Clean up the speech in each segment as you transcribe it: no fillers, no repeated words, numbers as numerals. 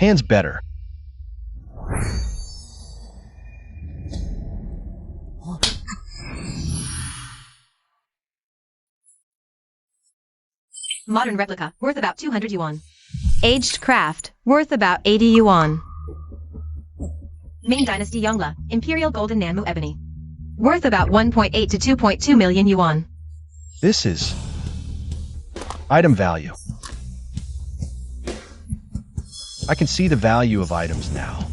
Hands better. Modern replica, worth about 200 yuan. Aged craft, worth about 80 yuan. Ming Dynasty Yongla, Imperial Golden Nanmu Ebony. Worth about 1.8 to 2.2 million yuan. This is item value. I can see the value of items now.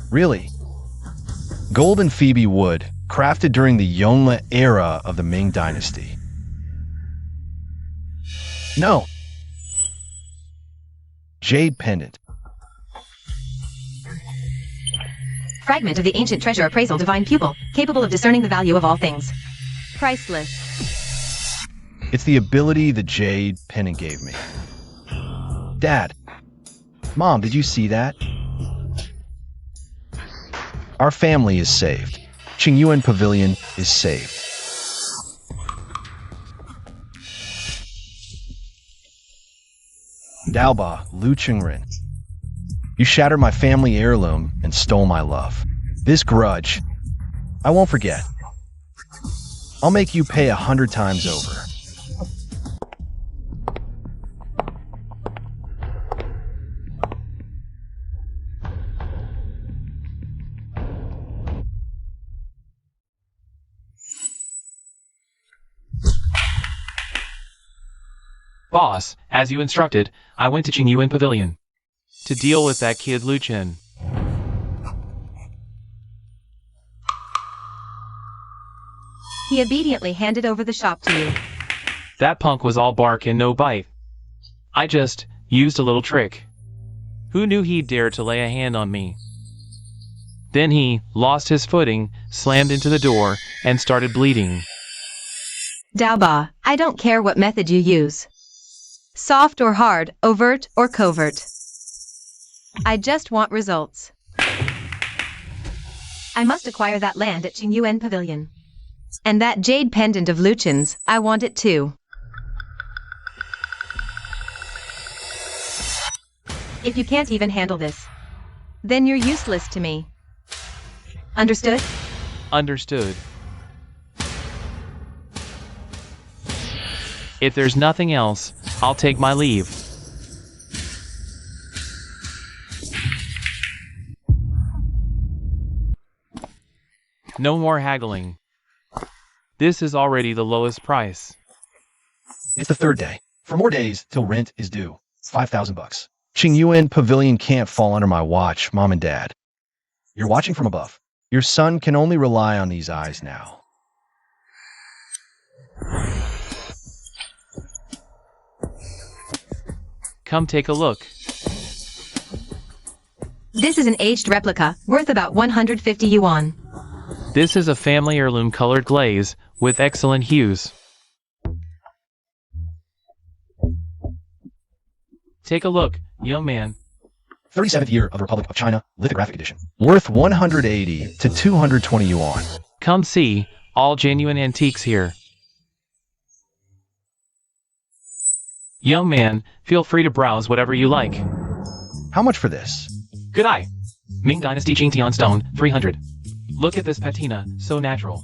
Really? Golden Phoebe wood, crafted during the Yongla era of the Ming Dynasty. No. Jade pendant. Fragment of the ancient treasure appraisal divine pupil, capable of discerning the value of all things. Priceless. It's the ability the jade pendant gave me. Dad. Mom, did you see that? Our family is saved. Qingyuan Pavilion is saved. Daoba, Lu Qingren. You shattered my family heirloom and stole my love. This grudge, I won't forget. I'll make you pay 100 times over. Boss, as you instructed, I went to Qingyuan Pavilion to deal with that kid Lu Chen. He obediently handed over the shop to you. That punk was all bark and no bite. I just used a little trick. Who knew he'd dare to lay a hand on me? Then he lost his footing, slammed into the door, and started bleeding. Daoba, I don't care what method you use. Soft or hard, overt or covert. I just want results. I must acquire that land at Qingyuan Pavilion. And that jade pendant of Luchen's, I want it too. If you can't even handle this, then you're useless to me. Understood? Understood. If there's nothing else, I'll take my leave. No more haggling. This is already the lowest price. It's the third day. 4 more days till rent is due. 5,000 bucks. Qingyuan Pavilion can't fall under my watch, Mom and Dad. You're watching from above. Your son can only rely on these eyes now. Come take a look. This is an aged replica, worth about 150 yuan. This is a family heirloom colored glaze with excellent hues. Take a look, young man. 37th year of the Republic of China, lithographic edition. Worth 180 to 220 yuan. Come see, all genuine antiques here. Young man, feel free to browse whatever you like. How much for this? Good eye. Ming Dynasty Qingtian stone, 300. Look at this patina, so natural.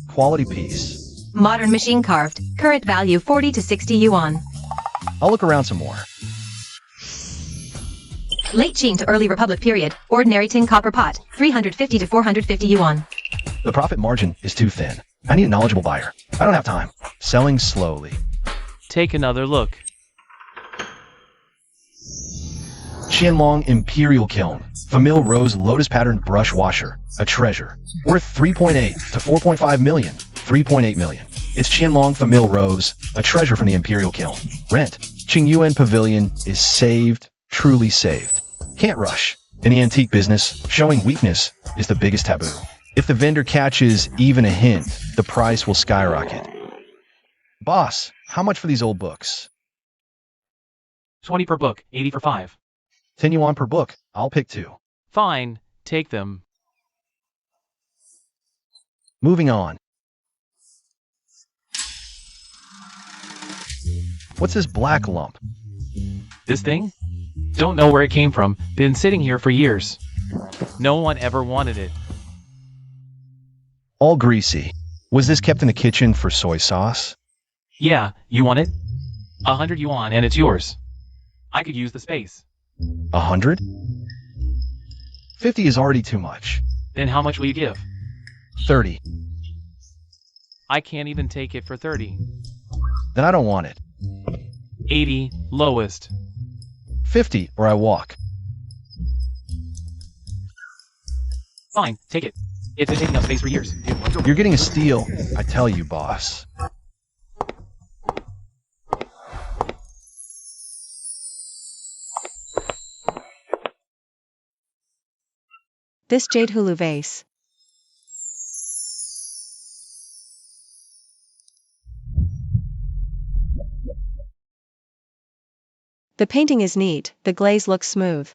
Quality piece. Modern machine carved, current value 40 to 60 yuan. I'll look around some more. Late Qing to early Republic period, ordinary tin copper pot, 350 to 450 yuan. The profit margin is too thin. I need a knowledgeable buyer. I don't have time. Selling slowly. Take another look. Qianlong Imperial Kiln. Famille Rose Lotus Pattern Brush Washer. A treasure. Worth 3.8 to 4.5 million. 3.8 million. It's Qianlong Famille Rose, a treasure from the Imperial Kiln. Rent. Qingyuan Pavilion is saved, truly saved. Can't rush. In the antique business, showing weakness is the biggest taboo. If the vendor catches even a hint, the price will skyrocket. Boss, how much for these old books? 20 per book, 80 for 5. 10 yuan per book. I'll pick 2. Fine, take them. Moving on. What's this black lump? This thing? Don't know where it came from, been sitting here for years. No one ever wanted it. All greasy. Was this kept in the kitchen for soy sauce? Yeah, you want it? 100 yuan and it's yours. I could use the space. 100? 50 is already too much. Then how much will you give? 30. I can't even take it for 30. Then I don't want it. 80, lowest. 50 or I walk. Fine, take it. It's been taking up space for years. You're getting a steal, I tell you, boss. This jade hulu vase. The painting is neat, the glaze looks smooth.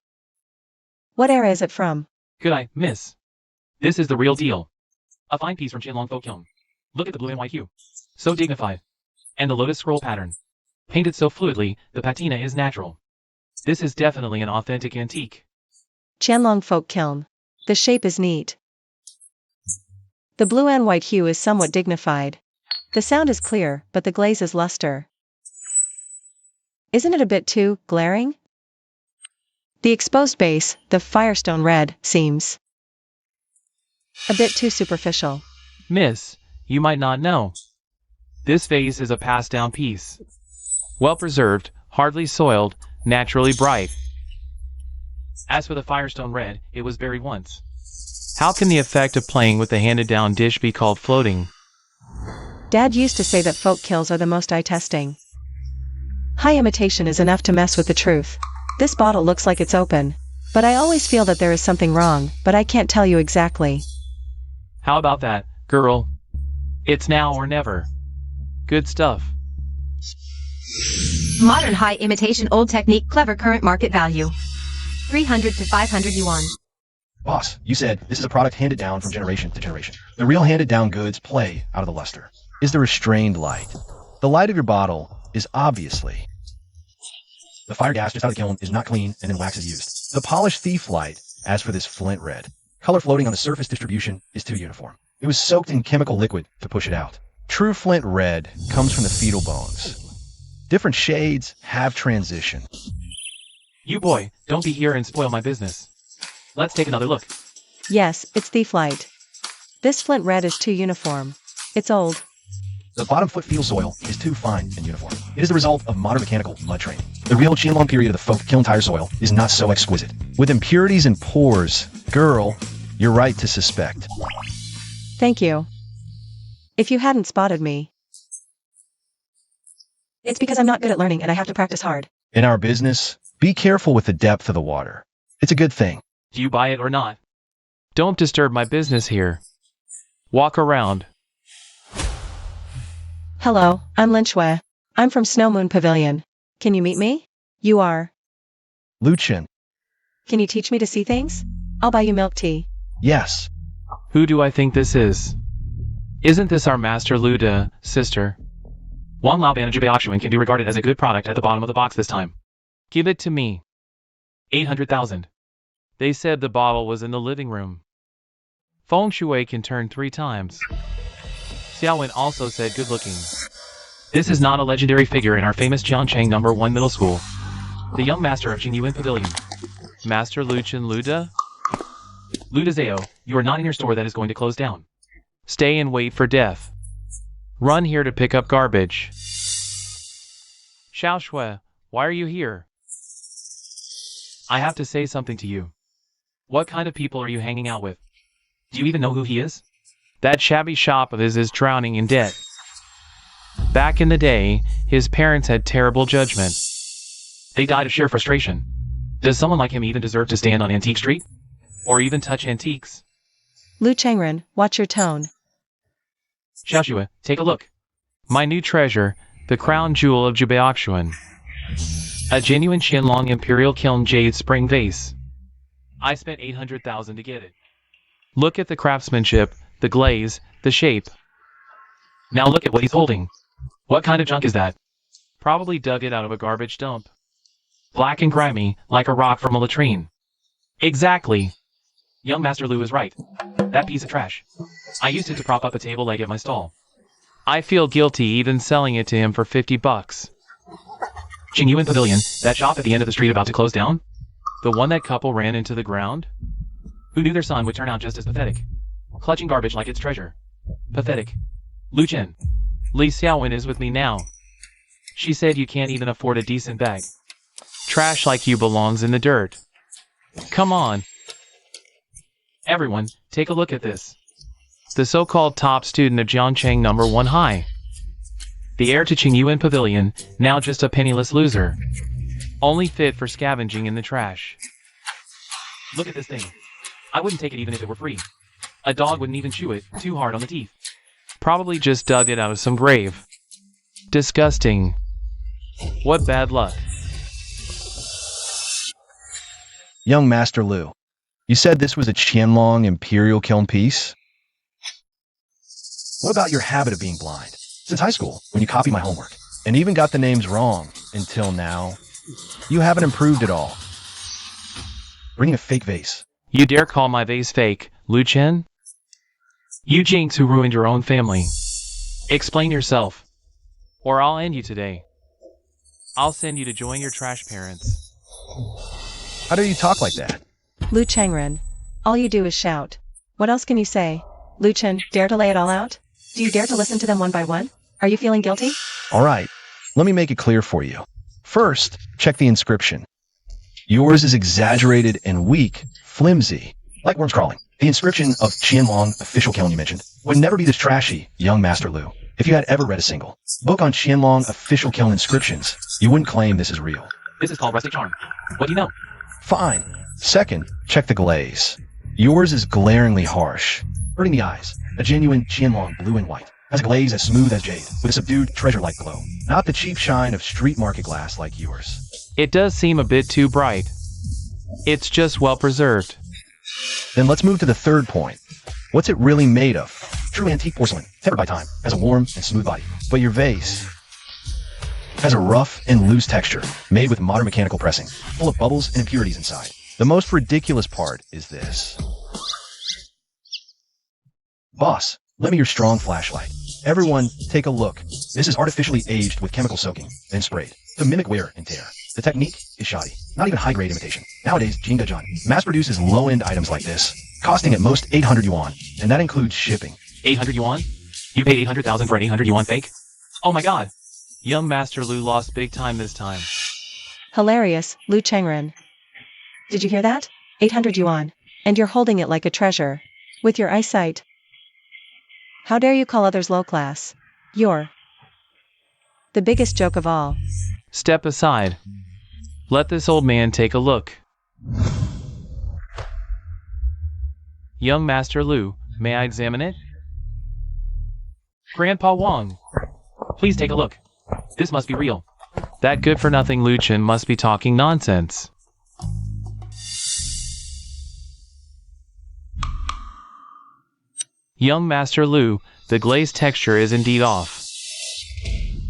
What era is it from? Good eye, miss. This is the real deal. A fine piece from Qianlong folk kiln. Look at the blue and white hue. So dignified. And the lotus scroll pattern. Painted so fluidly, the patina is natural. This is definitely an authentic antique. Qianlong folk kiln. The shape is neat. The blue and white hue is somewhat dignified. The sound is clear, but the glaze is luster. Isn't it a bit too glaring? The exposed base, the firestone red, seems a bit too superficial. Miss, you might not know. This vase is a passed-down piece. Well-preserved, hardly soiled, naturally bright. As for the firestone red, it was buried once. How can the effect of playing with the handed-down dish be called floating? Dad used to say that folk kills are the most eye-testing. High imitation is enough to mess with the truth. This bottle looks like it's open, but I always feel that there is something wrong, but I can't tell you exactly. How about that, girl? It's now or never. Good stuff. Modern high imitation, old technique, clever current market value. 300 to 500 yuan. Boss, you said this is a product handed down from generation to generation. The real handed down goods play out of the luster. Is the restrained light. The light of your bottle is obviously. The fire gas just out of the kiln is not clean and then wax is used. The polished thief light, as for this flint red, color floating on the surface distribution is too uniform. It was soaked in chemical liquid to push it out. True flint red comes from the fetal bones. Different shades have transition. You boy, don't be here and spoil my business. Let's take another look. Yes, it's thief light. This flint red is too uniform. It's old. The bottom foot feel soil is too fine and uniform. It is the result of modern mechanical mud training. The real Qianlong period of the folk kiln tire soil is not so exquisite. With impurities and pores, girl, you're right to suspect. Thank you. If you hadn't spotted me. It's because I'm not good at learning and I have to practice hard. In our business, be careful with the depth of the water. It's a good thing. Do you buy it or not? Don't disturb my business here. Walk around. Hello, I'm Lin Shui. I'm from Snow Moon Pavilion. Can you meet me? You are. Luchin. Can you teach me to see things? I'll buy you milk tea. Yes. Who do I think this is? Isn't this our master Luda, sister? Wang Lao Ban Jibaoxuan can be regarded as a good product at the bottom of the box this time. Give it to me. 800,000. They said the bottle was in the living room. Feng Shui can turn 3 times. Xiaowen also said good looking. This is not a legendary figure in our famous Jiangcheng No. 1 middle school. The young master of Jingyuan Pavilion. Master Luchin Luda? Luda Zao, you are not in your store that is going to close down. Stay and wait for death. Run here to pick up garbage. Xiao Shui, why are you here? I have to say something to you. What kind of people are you hanging out with? Do you even know who he is? That shabby shop of his is drowning in debt. Back in the day, his parents had terrible judgment. They died of sheer frustration. Does someone like him even deserve to stand on Antique Street? Or even touch antiques? Lu Changren, watch your tone. Xiaoxue, take a look. My new treasure, the crown jewel of Jibaoxuan. A genuine Qianlong Imperial Kiln jade spring vase. I spent 800,000 to get it. Look at the craftsmanship, the glaze, the shape. Now look at what he's holding. What kind of junk is that? Probably dug it out of a garbage dump. Black and grimy, like a rock from a latrine. Exactly. Young Master Lu is right. That piece of trash. I used it to prop up a table leg at my stall. I feel guilty even selling it to him for $50. Qingyuan Pavilion, that shop at the end of the street about to close down? The one that couple ran into the ground? Who knew their son would turn out just as pathetic? Clutching garbage like its treasure. Pathetic. Lu Chen. Li Xiaowen is with me now. She said you can't even afford a decent bag. Trash like you belongs in the dirt. Come on. Everyone, take a look at this. The so-called top student of Jiangcheng number 1 high. The heir to Qingyuan Pavilion, now just a penniless loser. Only fit for scavenging in the trash. Look at this thing. I wouldn't take it even if it were free. A dog wouldn't even chew it, too hard on the teeth. Probably just dug it out of some grave. Disgusting. What bad luck. Young Master Lu, you said this was a Qianlong Imperial Kiln piece? What about your habit of being blind? Since high school, when you copied my homework, and even got the names wrong, until now. You haven't improved at all. Bringing a fake vase. You dare call my vase fake, Lu Chen? You jinx who ruined your own family. Explain yourself. Or I'll end you today. I'll send you to join your trash parents. How do you talk like that? Lu Changren, all you do is shout. What else can you say? Lu Chen, dare to lay it all out? Do you dare to listen to them one by one? Are you feeling guilty? All right, let me make it clear for you. First, check the inscription. Yours is exaggerated and weak, flimsy, like worms crawling. The inscription of Qianlong official kiln you mentioned would never be this trashy, young Master Lu. If you had ever read a single book on Qianlong official kiln inscriptions, you wouldn't claim this is real. This is called rustic charm. What do you know? Fine. Second, check the glaze. Yours is glaringly harsh, hurting the eyes. A genuine Qianlong blue and white has a glaze as smooth as jade, with a subdued treasure-like glow. Not the cheap shine of street market glass like yours. It does seem a bit too bright. It's just well preserved. Then let's move to the third point. What's it really made of? True antique porcelain, tempered by time, has a warm and smooth body. But your vase has a rough and loose texture, made with modern mechanical pressing, full of bubbles and impurities inside. The most ridiculous part is this. Boss, lend me your strong flashlight. Everyone, take a look. This is artificially aged with chemical soaking, then sprayed, to mimic wear and tear. The technique is shoddy, not even high-grade imitation. Nowadays, Jingdezhan mass-produces low-end items like this, costing at most 800 yuan, and that includes shipping. 800 yuan? You paid 800,000 for an 800 yuan fake? Oh my god. Young Master Lu lost big time this time. Hilarious, Lu Changren. Did you hear that? 800 yuan. And you're holding it like a treasure. With your eyesight. How dare you call others low class? You're the biggest joke of all. Step aside. Let this old man take a look. Young Master Lu, may I examine it? Grandpa Wang, please take a look. This must be real. That good-for-nothing Lu Chen must be talking nonsense. Young Master Lu, the glaze texture is indeed off.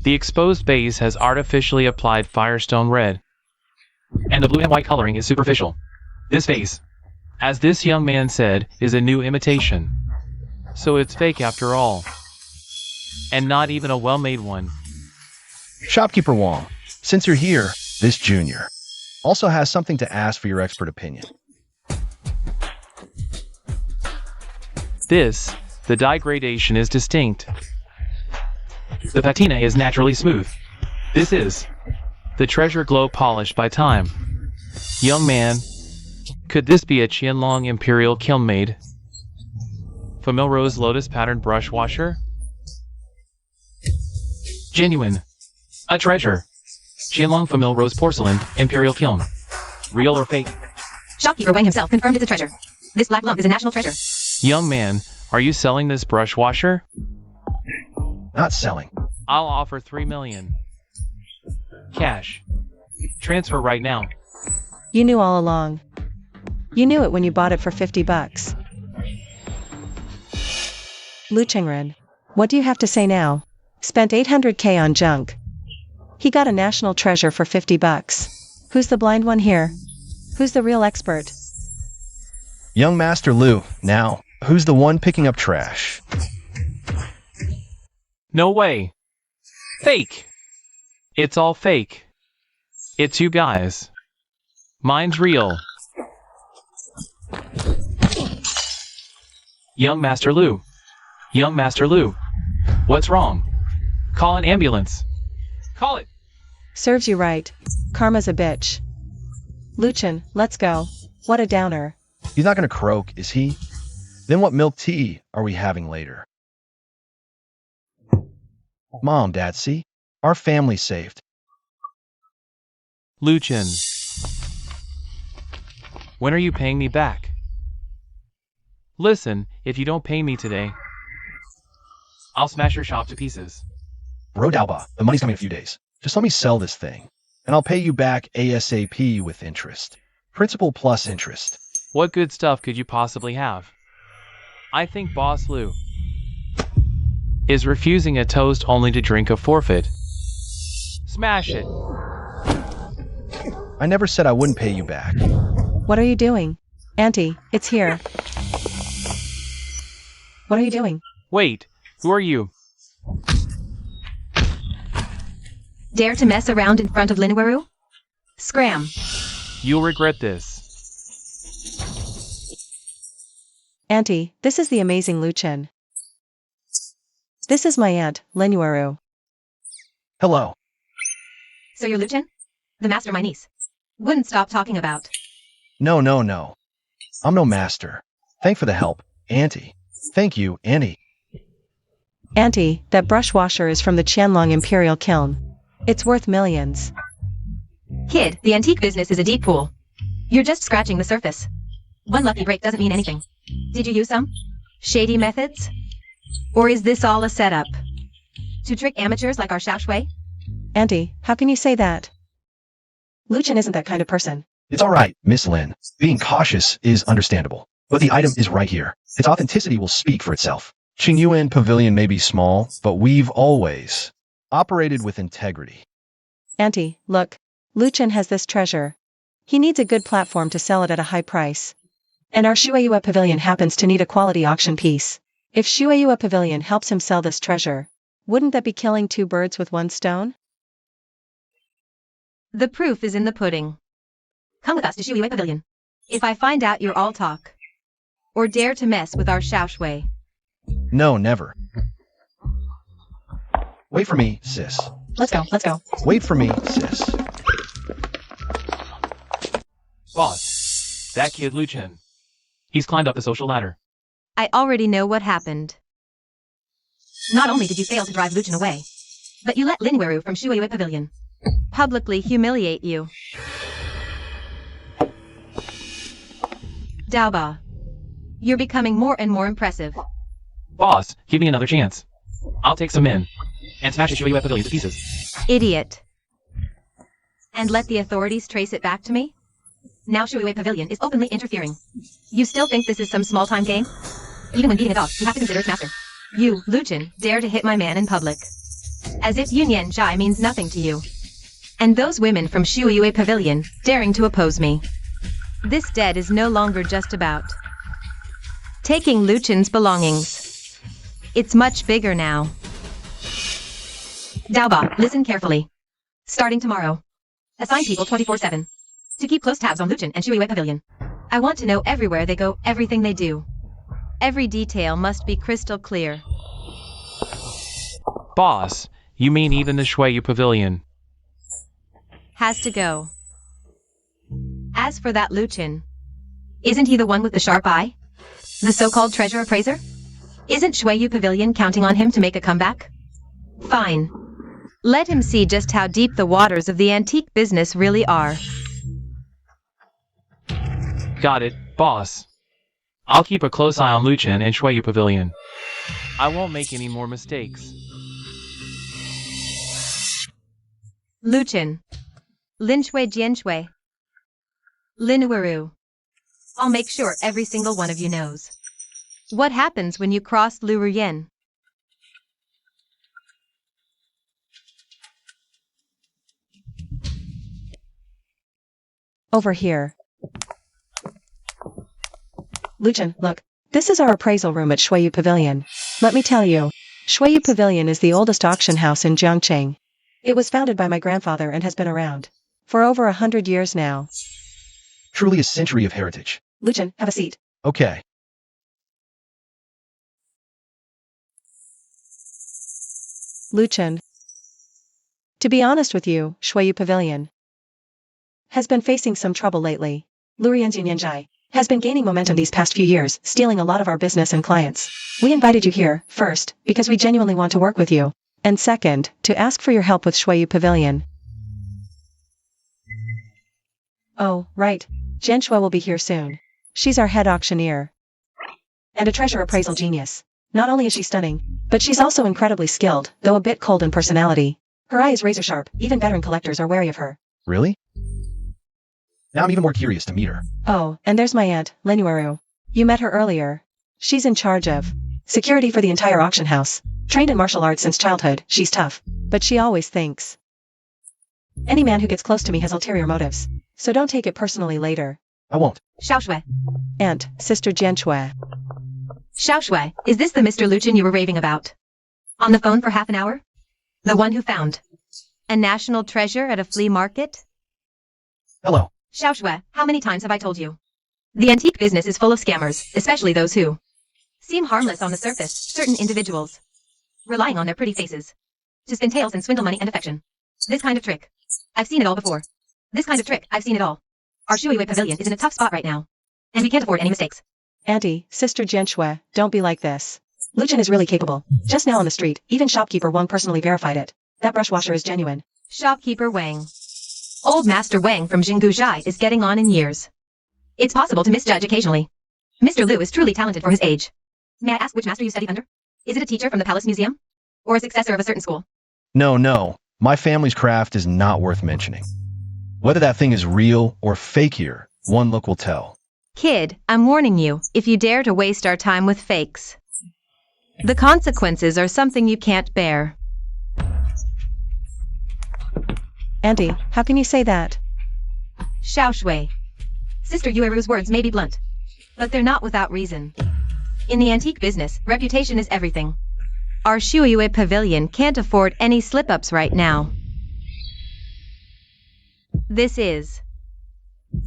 The exposed base has artificially applied Firestone red, and the blue and white coloring is superficial. This vase, as this young man said, is a new imitation. So it's fake after all. And not even a well-made one. Shopkeeper Wong, since you're here, this junior also has something to ask for your expert opinion. The dye gradation is distinct. The patina is naturally smooth. This is the treasure glow polished by time. Young man, could this be a Qianlong Imperial Kiln made? Famille Rose Lotus patterned brush washer? Genuine. A treasure. Qianlong Famille Rose porcelain, Imperial Kiln. Real or fake? Shopkeeper Wang himself confirmed it's a treasure. This black lump is a national treasure. Young man, are you selling this brush washer? Not selling. I'll offer 3 million. Cash. Transfer right now. You knew all along. You knew it when you bought it for $50. Lu Chengren, what do you have to say now? Spent 800k on junk. He got a national treasure for $50. Who's the blind one here? Who's the real expert? Young Master Lu, now, who's the one picking up trash? No way. Fake. It's all fake. It's you guys. Mine's real. Young Master Lu. Young Master Lu. What's wrong? Call an ambulance. Call it. Serves you right. Karma's a bitch. Luchin, let's go. What a downer. He's not gonna croak, is he? Then what milk tea are we having later? Mom, Dad, see? Our family's saved. Luchin. When are you paying me back? Listen, if you don't pay me today, I'll smash your shop to pieces. Bro Dalba, the money's coming in a few days. Just let me sell this thing, and I'll pay you back ASAP with interest. Principal plus interest. What good stuff could you possibly have? I think Boss Lou is refusing a toast only to drink a forfeit. Smash it. I never said I wouldn't pay you back. What are you doing? Auntie, it's here. What are you doing? Wait, who are you? Dare to mess around in front of Linwaru? Scram. You'll regret this. Auntie, this is the amazing Luchin. This is my aunt, Linwaru. Hello. So you're Luchin? The master my niece wouldn't stop talking about. No, no, no. I'm no master. Thank for the help, Auntie. Thank you, Annie. Auntie, that brush washer is from the Qianlong Imperial Kiln. It's worth millions. Kid, the antique business is a deep pool. You're just scratching the surface. One lucky break doesn't mean anything. Did you use some shady methods? Or is this all a setup? To trick amateurs like our Xiaoshui? Auntie, how can you say that? Luchin isn't that kind of person. It's all right, Miss Lin. Being cautious is understandable. But the item is right here. Its authenticity will speak for itself. Qingyuan Pavilion may be small, but we've always operated with integrity. Auntie, look. Luchin has this treasure. He needs a good platform to sell it at a high price. And our Shueiyue Pavilion happens to need a quality auction piece. If Shueiyue Pavilion helps him sell this treasure, wouldn't that be killing two birds with one stone? The proof is in the pudding. Come with us to Shueiyue Pavilion. If I find out you're all talk, or dare to mess with our Xiaoshui. No, never. Wait for me, sis. Let's go, let's go. Wait for me, sis. Boss, that kid Luchin. He's climbed up the social ladder. I already know what happened. Not only did you fail to drive Luchin away, but you let Linwaru from Shueiyue Pavilion publicly humiliate you. Daoba, you're becoming more and more impressive. Boss, give me another chance. I'll take some in and smash the Shueiyue Pavilion to pieces. Idiot. And let the authorities trace it back to me? Now Shueiyue Pavilion is openly interfering. You still think this is some small-time game? Even when beating a dog, you have to consider its master. You, Luchin, dare to hit my man in public. As if Yunyan Zhai means nothing to you. And those women from Shueiyue Pavilion, daring to oppose me. This debt is no longer just about taking Luchin's belongings. It's much bigger now. Daoba, listen carefully. Starting tomorrow, assign people 24/7 to keep close tabs on Luchin and Shueiyue Pavilion. I want to know everywhere they go, everything they do. Every detail must be crystal clear. Boss, you mean even the Shueiyue Pavilion? Has to go. As for that Luchin, isn't he the one with the sharp eye? The so-called treasure appraiser? Isn't Shueiyue Pavilion counting on him to make a comeback? Fine. Let him see just how deep the waters of the antique business really are. Got it, boss. I'll keep a close eye on Luchin and Shueiyue Pavilion. I won't make any more mistakes. Luchin. Linshui Jianshui. Linwaru. I'll make sure every single one of you knows what happens when you cross Lu Ruyen. Over here. Luchan, look. This is our appraisal room at Shuiyu Pavilion. Let me tell you, Shuiyu Pavilion is the oldest auction house in Jiangqing. It was founded by my grandfather and has been around for over 100 years now. Truly a century of heritage. Luchan, have a seat. Okay. Luchan. To be honest with you, Shuiyu Pavilion has been facing some trouble lately. Lurian's Yanjai has been gaining momentum these past few years, stealing a lot of our business and clients. We invited you here, first, because we genuinely want to work with you, and second, to ask for your help with Shuiyu Pavilion. Oh, right. Jian Shui will be here soon. She's our head auctioneer. And a treasure appraisal genius. Not only is she stunning, but she's also incredibly skilled, though a bit cold in personality. Her eye is razor sharp, even veteran collectors are wary of her. Really? Now I'm even more curious to meet her. Oh, and there's my aunt, Lenuaru. You met her earlier. She's in charge of security for the entire auction house. Trained in martial arts since childhood, she's tough. But she always thinks any man who gets close to me has ulterior motives. So don't take it personally later. I won't. Xiao Shui. Aunt, Sister Jian Shui. Xiao Shui, is this the Mr. Luchan you were raving about? On the phone for half an hour? The one who found a national treasure at a flea market? Hello. Xiao Shui, how many times have I told you? The antique business is full of scammers, especially those who seem harmless on the surface, certain individuals relying on their pretty faces to spin tales and swindle money and affection. This kind of trick. I've seen it all before. This kind of trick, I've seen it all. Our Shuiyu Pavilion is in a tough spot right now. And we can't afford any mistakes. Auntie, Sister Jian Shui, don't be like this. Luchan is really capable. Just now on the street, even shopkeeper Wang personally verified it. That brush washer is genuine. Shopkeeper Wang. Old Master Wang from Jinggu Zhai is getting on in years. It's possible to misjudge occasionally. Mr. Liu is truly talented for his age. May I ask which master you studied under? Is it a teacher from the Palace Museum? Or a successor of a certain school? No. My family's craft is not worth mentioning. Whether that thing is real or fake here, one look will tell. Kid, I'm warning you, if you dare to waste our time with fakes, the consequences are something you can't bear. Auntie, how can you say that? Xiao Shui. Sister Yueru's words may be blunt, but they're not without reason. In the antique business, reputation is everything. Our Shuiyu Pavilion can't afford any slip-ups right now. This is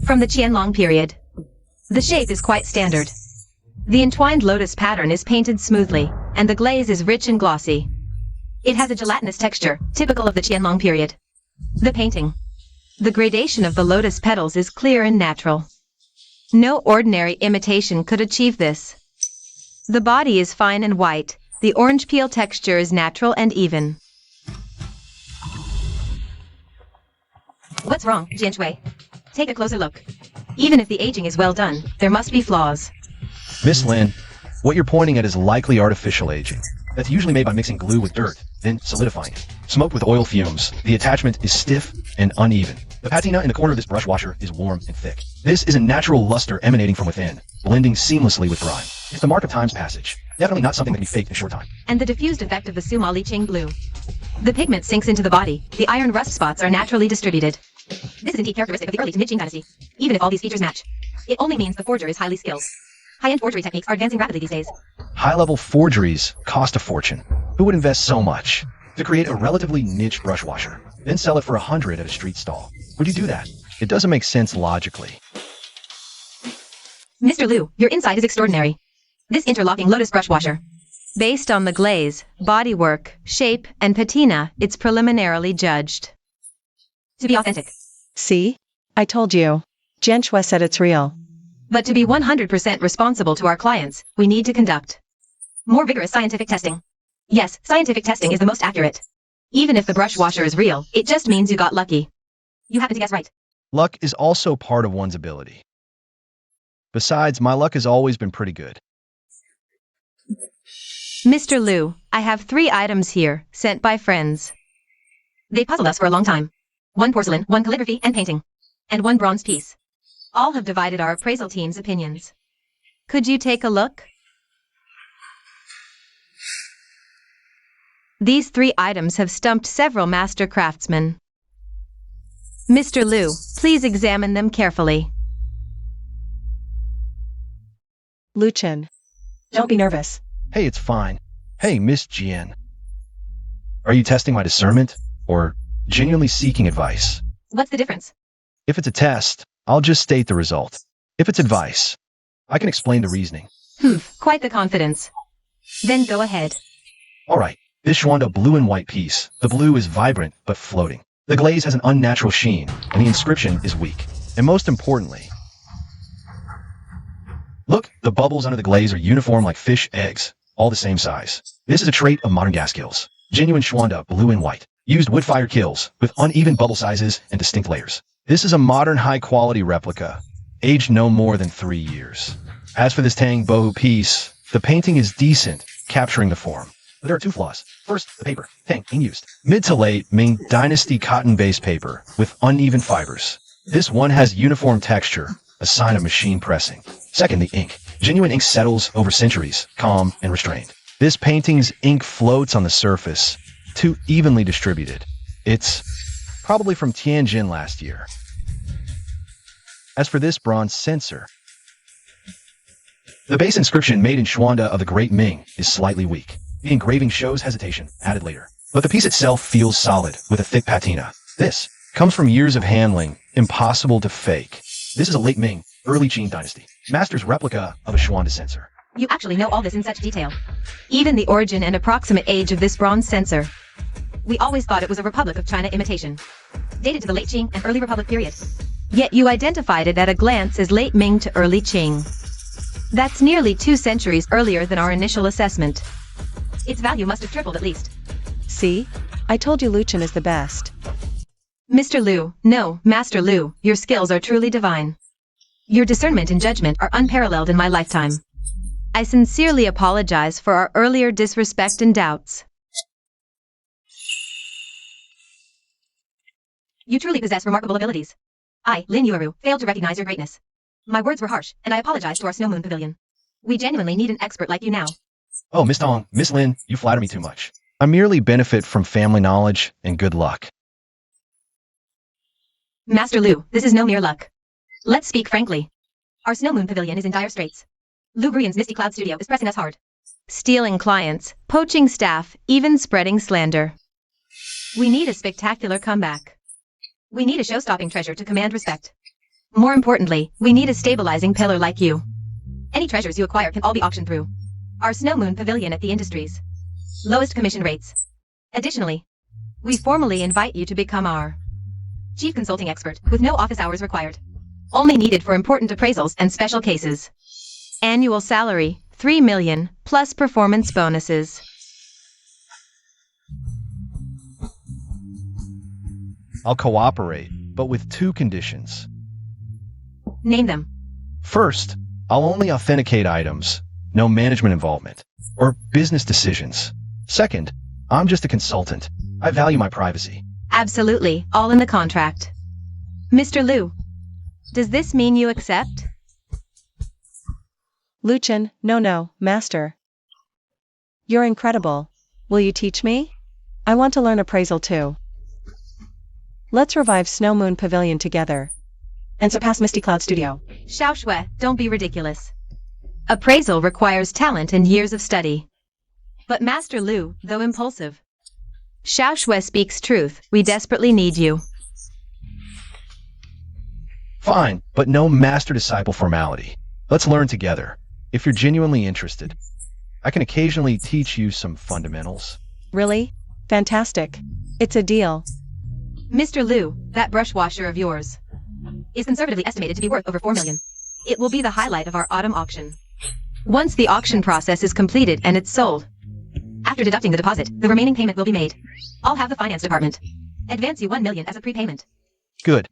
from the Qianlong period. The shape is quite standard. The entwined lotus pattern is painted smoothly, and the glaze is rich and glossy. It has a gelatinous texture, typical of the Qianlong period. The painting. The gradation of the lotus petals is clear and natural. No ordinary imitation could achieve this. The body is fine and white. The orange peel texture is natural and even. What's wrong, Jian Shui? Take a closer look. Even if the aging is well done, there must be flaws. Miss Lin, what you're pointing at is likely artificial aging. That's usually made by mixing glue with dirt, then solidifying it. Smoked with oil fumes, the attachment is stiff and uneven. The patina in the corner of this brush washer is warm and thick. This is a natural luster emanating from within, blending seamlessly with grime. It's the mark of time's passage. Definitely not something that can be faked in a short time. And the diffused effect of the Suma Liqing blue. The pigment sinks into the body. The iron rust spots are naturally distributed. This is indeed characteristic of the early to mid-Qing dynasty. Even if all these features match, it only means the forger is highly skilled. High-end forgery techniques are advancing rapidly these days. High-level forgeries cost a fortune. Who would invest so much to create a relatively niche brush washer, then sell it for 100 at a street stall? Would you do that? It doesn't make sense logically. Mr. Liu, your insight is extraordinary. This interlocking lotus brush washer. Based on the glaze, bodywork, shape, and patina, it's preliminarily judged to be authentic. See? I told you. Jian Shui said it's real. But to be 100% responsible to our clients, we need to conduct more vigorous scientific testing. Yes, scientific testing is the most accurate. Even if the brush washer is real, it just means you got lucky. You happen to guess right. Luck is also part of one's ability. Besides, my luck has always been pretty good. Mr. Liu, I have 3 items here, sent by friends. They puzzled us for a long time. 1 porcelain, 1 calligraphy and painting, and 1 bronze piece. All have divided our appraisal team's opinions. Could you take a look? These 3 items have stumped several master craftsmen. Mr. Liu, please examine them carefully. Luchin. Don't be nervous. Hey, it's fine. Hey, Miss Jian. Are you testing my discernment or genuinely seeking advice? What's the difference? If it's a test, I'll just state the result. If it's advice, I can explain the reasoning. Quite the confidence. Then go ahead. All right, this Xuanda blue and white piece. The blue is vibrant but floating. The glaze has an unnatural sheen, and the inscription is weak. And most importantly, look, the bubbles under the glaze are uniform like fish eggs, all the same size. This is a trait of modern gas kills. Genuine Xuanda blue and white. Used wood-fire kills with uneven bubble sizes and distinct layers. This is a modern high-quality replica, aged no more than 3 years. As for this Tang Bohu piece, the painting is decent, capturing the form. But there are 2 flaws. First, the paper. Tang, being used. Mid to late Ming Dynasty cotton-based paper with uneven fibers. This one has uniform texture, a sign of machine pressing. Second, the ink. Genuine ink settles over centuries, calm and restrained. This painting's ink floats on the surface, too evenly distributed. It's probably from Tianjin last year. As for this bronze censer, the base inscription made in Xuanda of the Great Ming is slightly weak. The engraving shows hesitation, added later. But the piece itself feels solid, with a thick patina. This comes from years of handling, impossible to fake. This is a late Ming, early Qing dynasty, master's replica of a Xuanda censer. You actually know all this in such detail. Even the origin and approximate age of this bronze censer. We always thought it was a Republic of China imitation, dated to the late Qing and early Republic period. Yet you identified it at a glance as late Ming to early Qing. That's nearly 2 centuries earlier than our initial assessment. Its value must have tripled at least. See? I told you Luchin is the best. Mr. Liu, no, Master Liu, your skills are truly divine. Your discernment and judgment are unparalleled in my lifetime. I sincerely apologize for our earlier disrespect and doubts. You truly possess remarkable abilities. I, Lin Yueru, failed to recognize your greatness. My words were harsh, and I apologize to our Snow Moon Pavilion. We genuinely need an expert like you now. Oh, Miss Tong, Miss Lin, you flatter me too much. I merely benefit from family knowledge and good luck. Master Liu, this is no mere luck. Let's speak frankly. Our Snow Moon Pavilion is in dire straits. Lu Brian's Misty Cloud Studio is pressing us hard. Stealing clients, poaching staff, even spreading slander. We need a spectacular comeback. We need a show-stopping treasure to command respect. More importantly, we need a stabilizing pillar like you. Any treasures you acquire can all be auctioned through our Snow Moon Pavilion at the Industries. Lowest commission rates. Additionally, we formally invite you to become our chief consulting expert with no office hours required. Only needed for important appraisals and special cases. Annual salary, 3 million, plus performance bonuses. I'll cooperate, but with 2 conditions. Name them. First, I'll only authenticate items, no management involvement, or business decisions. Second, I'm just a consultant. I value my privacy. Absolutely, all in the contract. Mr. Liu, does this mean you accept? Luchin, no, master. You're incredible. Will you teach me? I want to learn appraisal too. Let's revive Snow Moon Pavilion together. And surpass Misty Cloud Studio. Xiao Shui, don't be ridiculous. Appraisal requires talent and years of study. But Master Liu, though impulsive. Xiao Shui speaks truth, we desperately need you. Fine, but no master-disciple formality. Let's learn together. If you're genuinely interested, I can occasionally teach you some fundamentals. Really? Fantastic. It's a deal. Mr. Liu, that brush washer of yours is conservatively estimated to be worth over 4 million. It will be the highlight of our autumn auction. Once the auction process is completed and it's sold, after deducting the deposit, the remaining payment will be made. I'll have the finance department advance you 1 million as a prepayment. Good.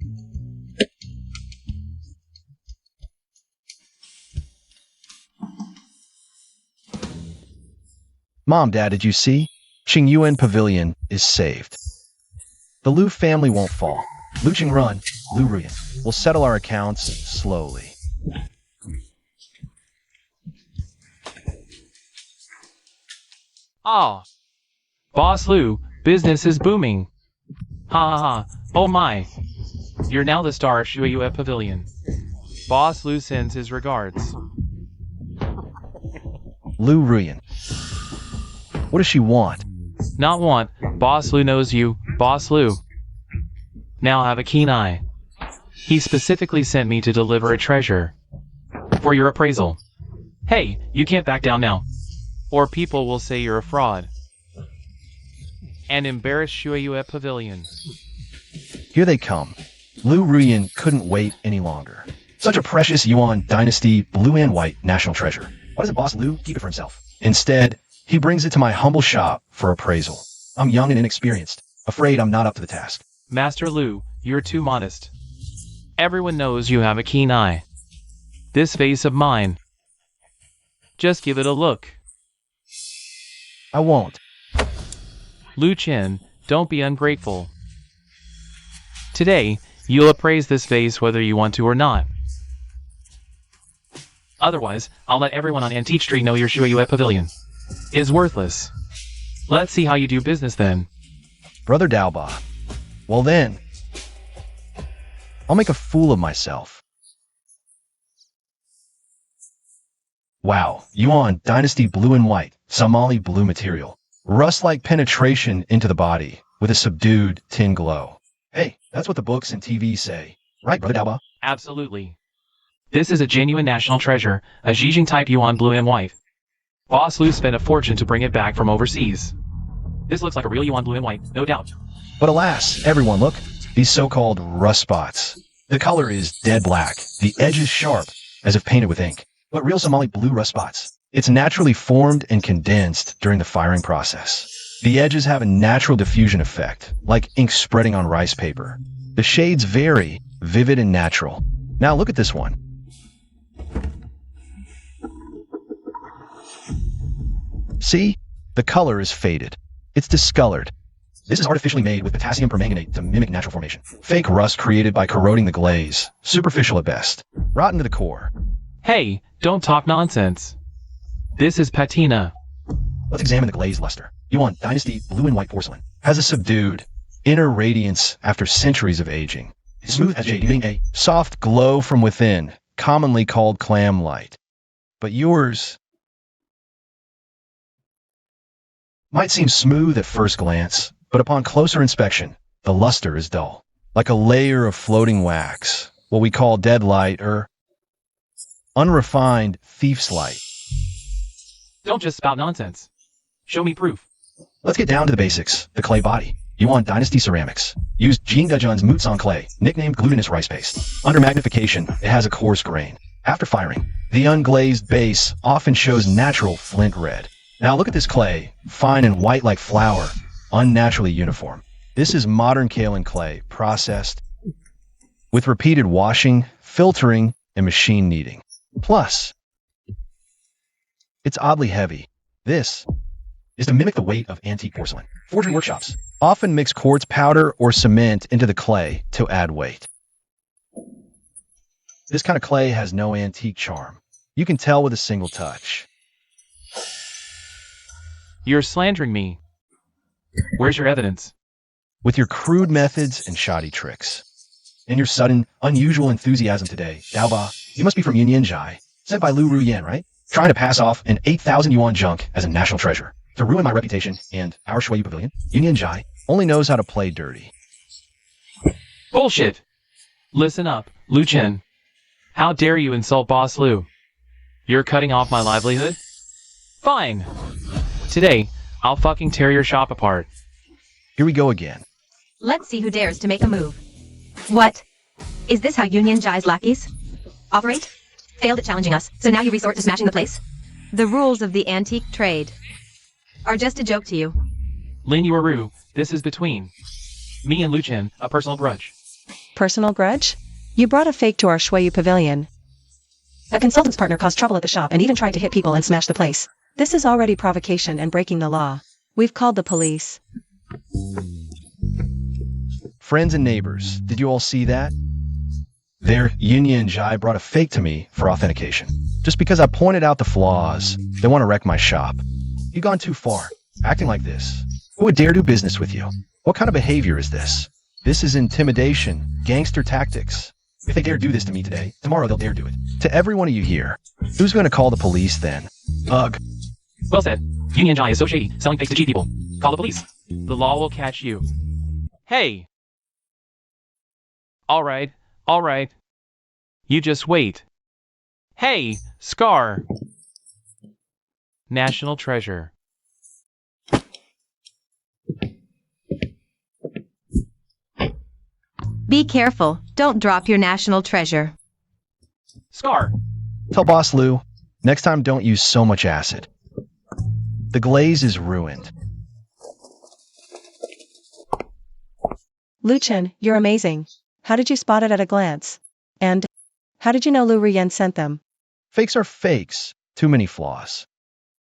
Mom, Dad, did you see? Qingyuan Pavilion is saved. The Liu family won't fall. Lu Qingrun, Lu Ruyan. We'll settle our accounts slowly. Ah, Boss Liu, business is booming. Ha ha ha, oh my. You're now the star of Shueyue Pavilion. Boss Lu sends his regards. Lu Ruyan. What does she want? Not want. Boss Lu knows you, Boss Lu. Now have a keen eye. He specifically sent me to deliver a treasure. For your appraisal. Hey, you can't back down now. Or people will say you're a fraud. And embarrass Shueyue Pavilion. Here they come. Lu Ruyan couldn't wait any longer. Such a precious Yuan Dynasty blue and white national treasure. Why doesn't Boss Lu keep it for himself? Instead, he brings it to my humble shop for appraisal. I'm young and inexperienced. Afraid I'm not up to the task. Master Lu, you're too modest. Everyone knows you have a keen eye. This vase of mine. Just give it a look. I won't. Lu Chen, don't be ungrateful. Today, you'll appraise this vase whether you want to or not. Otherwise, I'll let everyone on Antique Street know your Shueyue Pavilion is worthless. Let's see how you do business then. Brother Daoba. Well then, I'll make a fool of myself. Wow, Yuan Dynasty blue and white, Somali blue material. Rust-like penetration into the body, with a subdued tin glow. Hey, that's what the books and TV say. Right, Brother Daoba? Absolutely. This is a genuine national treasure, a Zhejiang type Yuan blue and white. Boss Lu spent a fortune to bring it back from overseas. This looks like a real Yuan blue and white, no doubt. But alas, everyone look, these so-called rust spots. The color is dead black, the edge is sharp, as if painted with ink. But real Somali blue rust spots. It's naturally formed and condensed during the firing process. The edges have a natural diffusion effect, like ink spreading on rice paper. The shades vary, vivid and natural. Now look at this one. See? The color is faded. It's discolored. This is artificially made with potassium permanganate to mimic natural formation. Fake rust created by corroding the glaze. Superficial at best. Rotten to the core. Hey, don't talk nonsense. This is patina. Let's examine the glaze luster. Yuan Dynasty blue and white porcelain has a subdued, inner radiance after centuries of aging. It's smooth as jade, giving a soft glow from within, commonly called clam light. But yours might seem smooth at first glance, but upon closer inspection, the luster is dull, like a layer of floating wax, what we call dead light or unrefined thief's light. Don't just spout nonsense. Show me proof. Let's get down to the basics. The clay body. Yuan Dynasty ceramics. Used Jingdezhen's Mutsan clay, nicknamed glutinous rice paste. Under magnification, it has a coarse grain. After firing, the unglazed base often shows natural flint red. Now look at this clay, fine and white like flour, unnaturally uniform. This is modern kaolin clay, processed with repeated washing, filtering, and machine kneading. Plus, it's oddly heavy. This is to mimic the weight of antique porcelain. Forgery workshops often mix quartz powder or cement into the clay to add weight. This kind of clay has no antique charm. You can tell with a single touch. You're slandering me. Where's your evidence? With your crude methods and shoddy tricks. And your sudden, unusual enthusiasm today, Daoba, you must be from Yunyanzhai, sent by Lu Ruyan, right? Trying to pass off an 8,000 yuan junk as a national treasure. To ruin my reputation and our Shueyue Pavilion, Yunyanzhai only knows how to play dirty. Bullshit! Listen up, Lu Chen. How dare you insult Boss Lu? You're cutting off my livelihood? Fine. Today, I'll fucking tear your shop apart. Here we go again. Let's see who dares to make a move. What? Is this how Yunyanzhai's lackeys operate? Failed at challenging us, so now you resort to smashing the place? The rules of the antique trade are just a joke to you. Lin Yuaru, this is between me and Lu Chen, a personal grudge. Personal grudge? You brought a fake to our Shueyue Pavilion. A consultant's partner caused trouble at the shop and even tried to hit people and smash the place. This is already provocation and breaking the law. We've called the police. Friends and neighbors, did you all see that? Their Yunyanzhai brought a fake to me for authentication. Just because I pointed out the flaws, they want to wreck my shop. You've gone too far, acting like this. Who would dare do business with you? What kind of behavior is this? This is intimidation, gangster tactics. If they dare do this to me today, tomorrow they'll dare do it. To every one of you here, who's going to call the police then? Ugh. Well said. Union Jai is so shady, selling fakes to cheat people. Call the police. The law will catch you. Hey! Alright, alright. You just wait. Hey, Scar! National treasure. Be careful, don't drop your national treasure. Scar! Tell Boss Lou, next time don't use so much acid. The glaze is ruined. Lu Chen, you're amazing. How did you spot it at a glance? And how did you know Lu Ruyen sent them? Fakes are fakes. Too many flaws.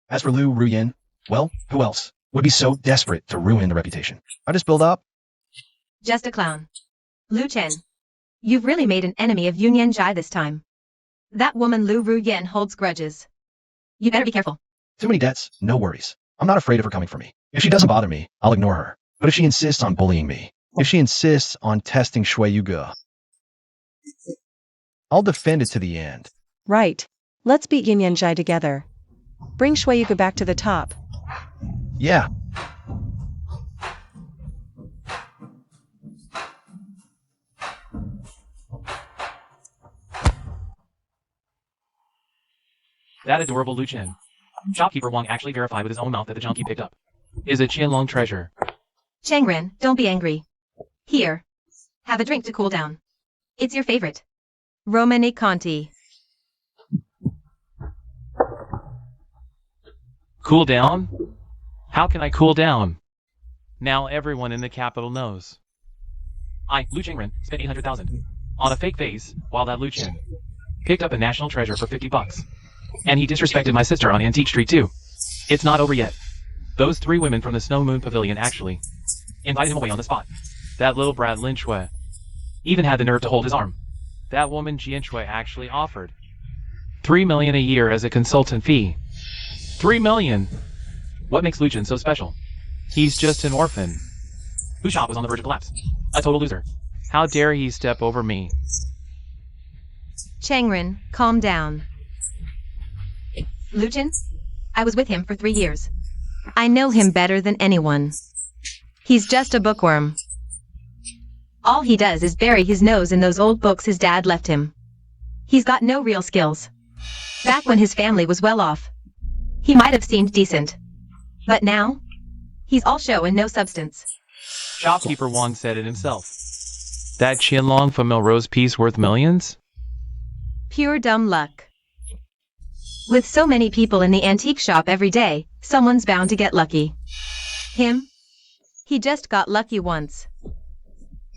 As for Lu Ruyen, well, who else would be so desperate to ruin the reputation? I just build up. Just a clown. Lu Chen. You've really made an enemy of Union Jai this time. That woman Lu Ruyen holds grudges. You better be careful. Too many debts, no worries. I'm not afraid of her coming for me. If she doesn't bother me, I'll ignore her. But if she insists on bullying me, if she insists on testing Shui Yuge, I'll defend it to the end. Right. Let's beat Union Jai together. Bring Shui Yuge back to the top. Yeah. That adorable Lu Chen. Shopkeeper Wang actually verified with his own mouth that the junkie picked up is a Qianlong treasure. Changren, don't be angry. Here. Have a drink to cool down. It's your favorite. Romani Conti. Cool down? How can I cool down? Now everyone in the capital knows. I, Lu Chengren, spent 800,000 on a fake vase, while that Lu Chen picked up a national treasure for $50. And he disrespected my sister on Antique Street too. It's not over yet. Those 3 women from the Snow Moon Pavilion actually invited him away on the spot. That little brat Lin Shui even had the nerve to hold his arm. That woman Jian Shui actually offered 3 million a year as a consultant fee. 3 million! What makes Lu Chen so special? He's just an orphan. Whose shop was on the verge of collapse. A total loser. How dare he step over me? Changren, calm down. Lu Chen? I was with him for 3 years. I know him better than anyone. He's just a bookworm. All he does is bury his nose in those old books his dad left him. He's got no real skills. Back when his family was well off, he might have seemed decent. But now, he's all show and no substance. Shopkeeper Wang said it himself. That Qianlong Famil Rose piece worth millions? Pure dumb luck. With so many people in the antique shop every day, someone's bound to get lucky. Him? He just got lucky once.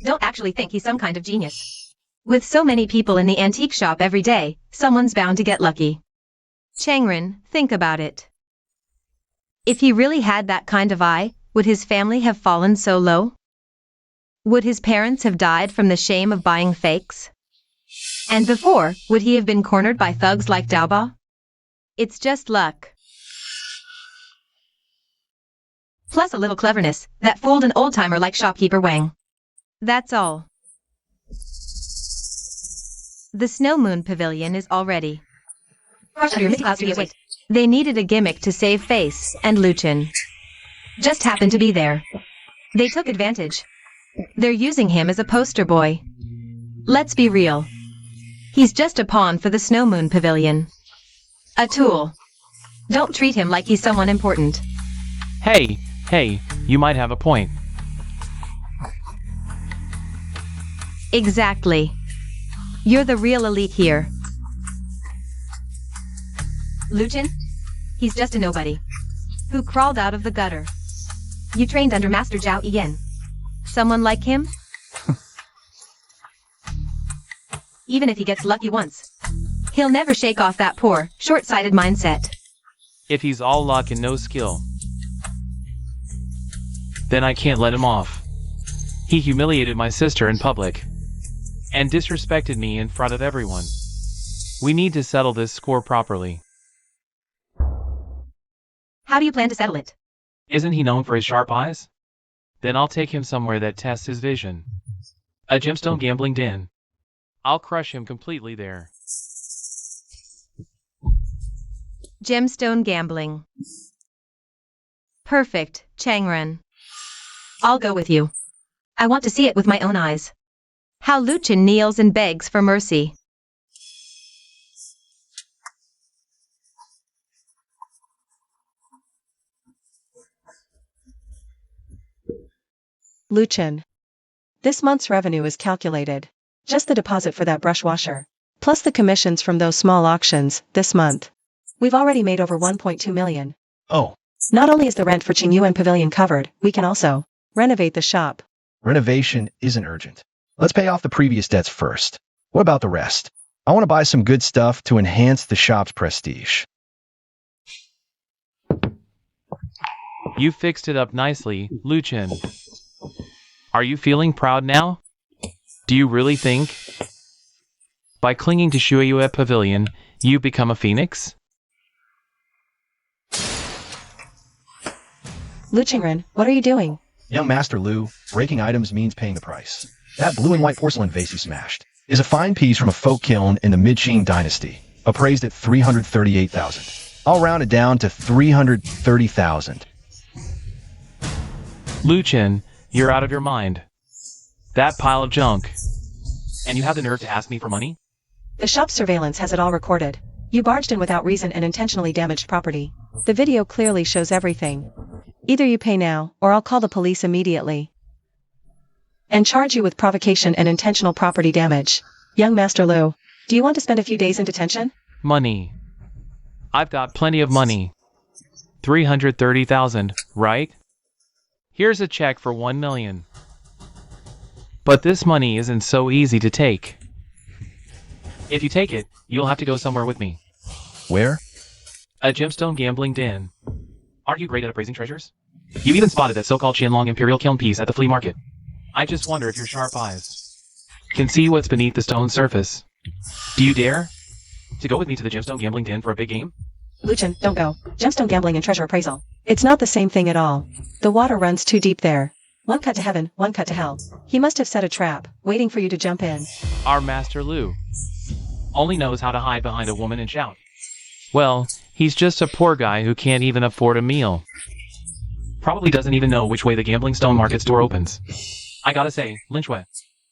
Don't actually think he's some kind of genius. With so many people in the antique shop every day, someone's bound to get lucky. Changren, think about it. If he really had that kind of eye, would his family have fallen so low? Would his parents have died from the shame of buying fakes? And before, would he have been cornered by thugs like Daoba? It's just luck. Plus a little cleverness that fooled an old-timer like shopkeeper Wang. That's all. The Snow Moon Pavilion is all ready. Wait. They needed a gimmick to save face, and Lu Chen just happened to be there. They took advantage. They're using him as a poster boy. Let's be real. He's just a pawn for the Snow Moon Pavilion. A tool. Don't treat him like he's someone important. Hey, you might have a point. Exactly. You're the real elite here. Lu Chen? He's just a nobody. Who crawled out of the gutter. You trained under Master Zhao Yan. Someone like him? Even if he gets lucky once, he'll never shake off that poor, short-sighted mindset. If he's all luck and no skill, then I can't let him off. He humiliated my sister in public and disrespected me in front of everyone. We need to settle this score properly. How do you plan to settle it? Isn't he known for his sharp eyes? Then I'll take him somewhere that tests his vision. A gemstone gambling den. I'll crush him completely there. Gemstone gambling. Perfect, Changren. I'll go with you. I want to see it with my own eyes. How Luchin kneels and begs for mercy. Luchin. This month's revenue is calculated. Just the deposit for that brush washer. Plus the commissions from those small auctions, this month. We've already made over 1.2 million. Oh, Not only is the rent for Qingyuan Pavilion covered, we can also renovate the shop. renovation isn't urgent. Let's pay off the previous debts first. What about the rest? I want to buy some good stuff to enhance the shop's prestige. You fixed it up nicely, Luchin. Are you feeling proud now? Do you really think, by clinging to Shueyue Pavilion, you become a phoenix? Lu Qingren, what are you doing? Young Master Lu, breaking items means paying the price. That blue and white porcelain vase you smashed is a fine piece from a folk kiln in the Mid-Qing dynasty, appraised at 338,000. I'll round it down to 330,000. Luchin, you're out of your mind. That pile of junk. And you have the nerve to ask me for money? The shop surveillance has it all recorded. You barged in without reason and intentionally damaged property. The video clearly shows everything. Either you pay now, or I'll call the police immediately and charge you with provocation and intentional property damage. Young Master Lu, do you want to spend a few days in detention? Money. I've got plenty of money. 330,000, right? Here's a check for 1 million. But this money isn't so easy to take. If you take it, you'll have to go somewhere with me. Where? A gemstone gambling den. Aren't you great at appraising treasures? You even spotted that so-called Qianlong Imperial Kiln piece at the flea market. I just wonder if your sharp eyes can see what's beneath the stone's surface. Do you dare to go with me to the gemstone gambling den for a big game? Luchin, don't go. Gemstone gambling and treasure appraisal. It's not the same thing at all. The water runs too deep there. One cut to heaven, one cut to hell. He must have set a trap, waiting for you to jump in. Our Master Lu only knows how to hide behind a woman and shout. Well, he's just a poor guy who can't even afford a meal. Probably doesn't even know which way the gambling stone market store opens. I gotta say, Linchue,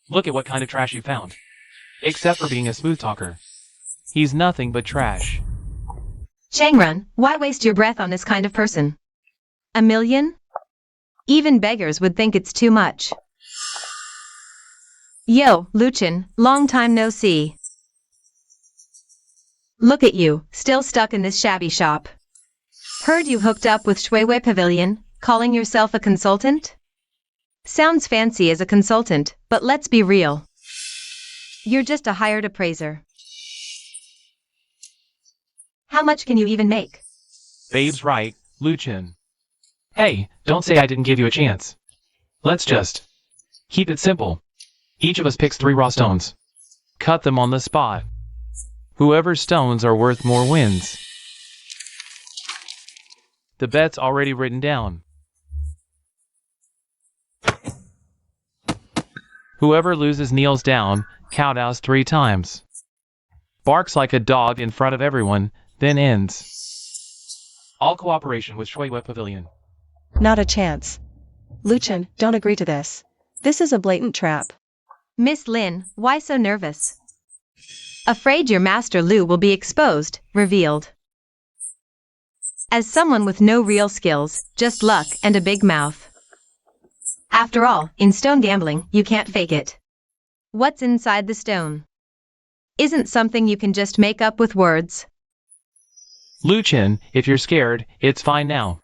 look at what kind of trash you found. Except for being a smooth talker. He's nothing but trash. Changren, why waste your breath on this kind of person? 1 million? Even beggars would think it's too much. Yo, Luchin, long time no see. Look at you, still stuck in this shabby shop. Heard you hooked up with Shuiwei Pavilion, calling yourself a consultant? Sounds fancy as a consultant, but let's be real. You're just a hired appraiser. How much can you even make? Babe's right, Luchin. Hey, don't say I didn't give you a chance. Let's just keep it simple. Each of us picks 3 raw stones. Cut them on the spot. Whoever's stones are worth more wins. The bet's already written down. Whoever loses kneels down, kowtows 3 times. Barks like a dog in front of everyone, then ends. All cooperation with Shuiwei Pavilion. Not a chance. Luchin, don't agree to this. This is a blatant trap. Miss Lin, why so nervous? Afraid your Master Lu will be exposed, revealed. As someone with no real skills, just luck and a big mouth. After all, in stone gambling, you can't fake it. What's inside the stone? Isn't something you can just make up with words. Luchin, if you're scared, it's fine now.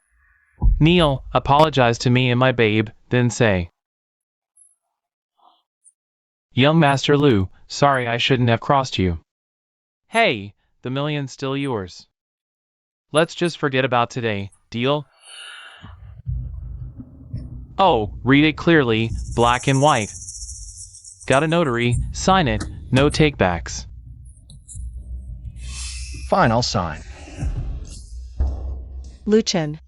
Kneel, apologize to me and my babe, then say, Young Master Lu, sorry I shouldn't have crossed you. Hey, the million's still yours. Let's just forget about today, deal? Oh, read it clearly, black and white. Got a notary, sign it, no takebacks. Fine, I'll sign. Luchin.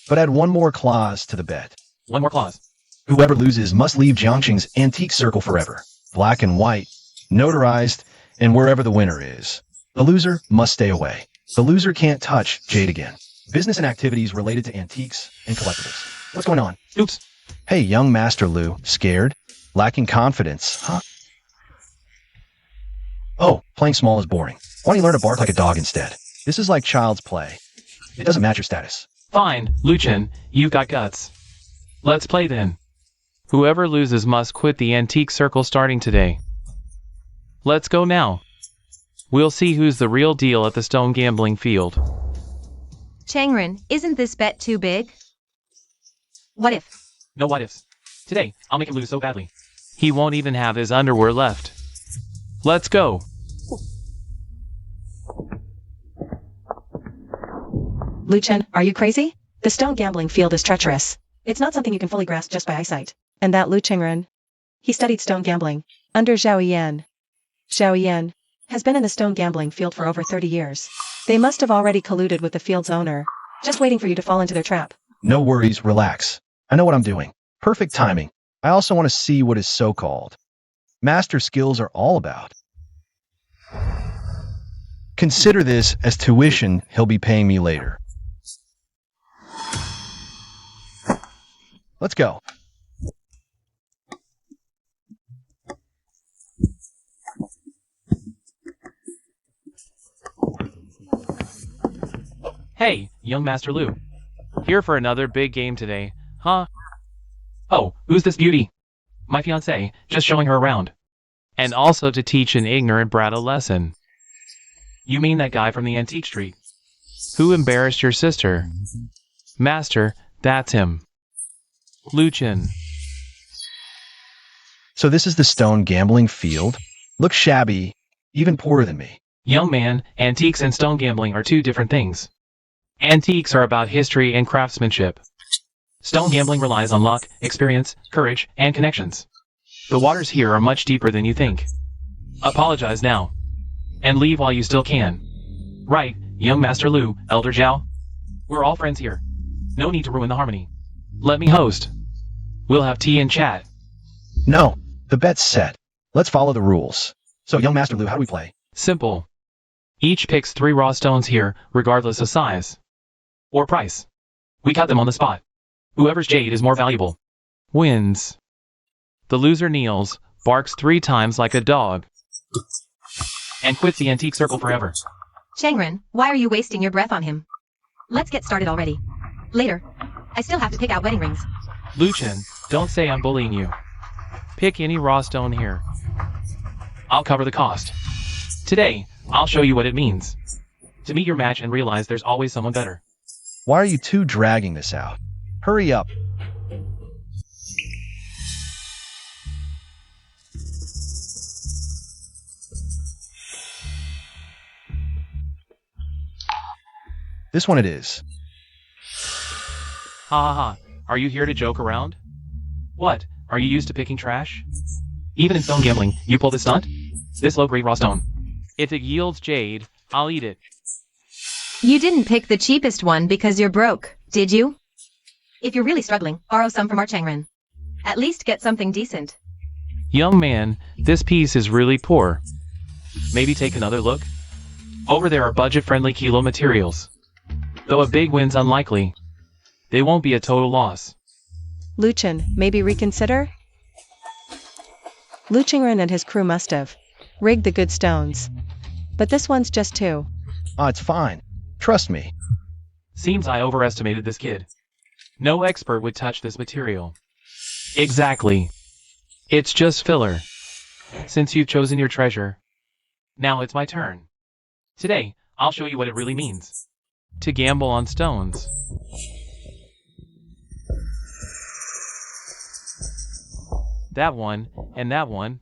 But add one more clause to the bet. One more clause. Whoever loses must leave Jiangqing's antique circle forever. Black and white, notarized, and wherever the winner is. The loser must stay away. The loser can't touch jade again. Business and activities related to antiques and collectibles. What's going on? Oops. Hey, young Master Lu, scared? Lacking confidence, huh? Oh, playing small is boring. Why don't you learn to bark like a dog instead? This is like child's play. It doesn't match your status. Fine, Lu Chen, you've got guts. Let's play then. Whoever loses must quit the antique circle starting today. Let's go now. We'll see who's the real deal at the stone gambling field. Changren, isn't this bet too big? What if? No what ifs. Today, I'll make him lose so badly. He won't even have his underwear left. Let's go. Lu Chen, are you crazy? The stone gambling field is treacherous. It's not something you can fully grasp just by eyesight. And that Lu Chengren, he studied stone gambling under Zhao Yan. Zhao Yan has been in the stone gambling field for over 30 years. They must have already colluded with the field's owner, just waiting for you to fall into their trap. No worries, relax. I know what I'm doing. Perfect timing. I also want to see what his so-called master skills are all about. Consider this as tuition he'll be paying me later. Let's go. Hey, young Master Lu. Here for another big game today, huh? Oh, who's this beauty? My fiancée, just showing her around. And also to teach an ignorant brat a lesson. You mean that guy from the antique street? Who embarrassed your sister? Master, that's him. Lu Chen. So this is the stone gambling field? Looks shabby, even poorer than me. Young man, antiques and stone gambling are two different things. Antiques are about history and craftsmanship. Stone gambling relies on luck, experience, courage, and connections. The waters here are much deeper than you think. Apologize now. And leave while you still can. Right, young Master Lu, Elder Zhao? We're all friends here. No need to ruin the harmony. Let me host. We'll have tea and chat. No, the bet's set. Let's follow the rules. So, young Master Lu, how do we play? Simple. Each picks 3 raw stones here, regardless of size or price. We cut them on the spot. Whoever's jade is more valuable wins. The loser kneels, barks 3 times like a dog, and quits the antique circle forever. Changren, why are you wasting your breath on him? Let's get started already. Later. I still have to pick out wedding rings. Lu Chen, don't say I'm bullying you. Pick any raw stone here. I'll cover the cost. Today, I'll show you what it means to meet your match and realize there's always someone better. Why are you two dragging this out? Hurry up. This one it is. Ha ha ha, are you here to joke around? What, are you used to picking trash? Even in stone gambling, you pull this stunt? This low-grade raw stone. If it yields jade, I'll eat it. You didn't pick the cheapest one because you're broke, did you? If you're really struggling, borrow some from our Changren. At least get something decent. Young man, this piece is really poor. Maybe take another look? Over there are budget-friendly kilo materials. Though a big win's unlikely, they won't be a total loss. Lu Chen, maybe reconsider? Lu Chengren and his crew must have rigged the good stones. But this one's just 2. It's fine. Trust me. Seems I overestimated this kid. No expert would touch this material. Exactly. It's just filler. Since you've chosen your treasure, now it's my turn. Today, I'll show you what it really means to gamble on stones. That one, and that one.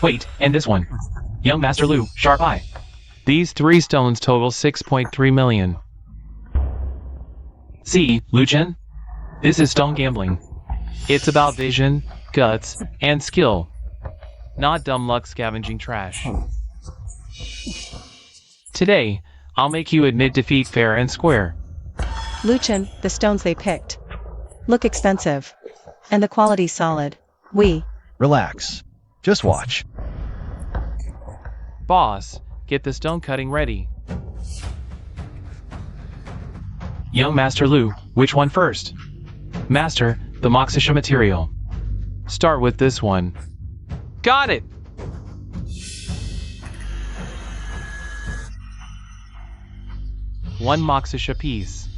Wait, and this one. Young Master Lu, sharp eye. These 3 stones total 6.3 million. See, Lu Chen? This is stone gambling. It's about vision, guts, and skill. Not dumb luck scavenging trash. Today, I'll make you admit defeat fair and square. Lu Chen, the stones they picked look expensive. And the quality's solid. Relax. Just watch. Boss, get the stone cutting ready. Young Master Lu, which one first? Master, the Moxisha material. Start with this one. Got it! One Moxisha piece.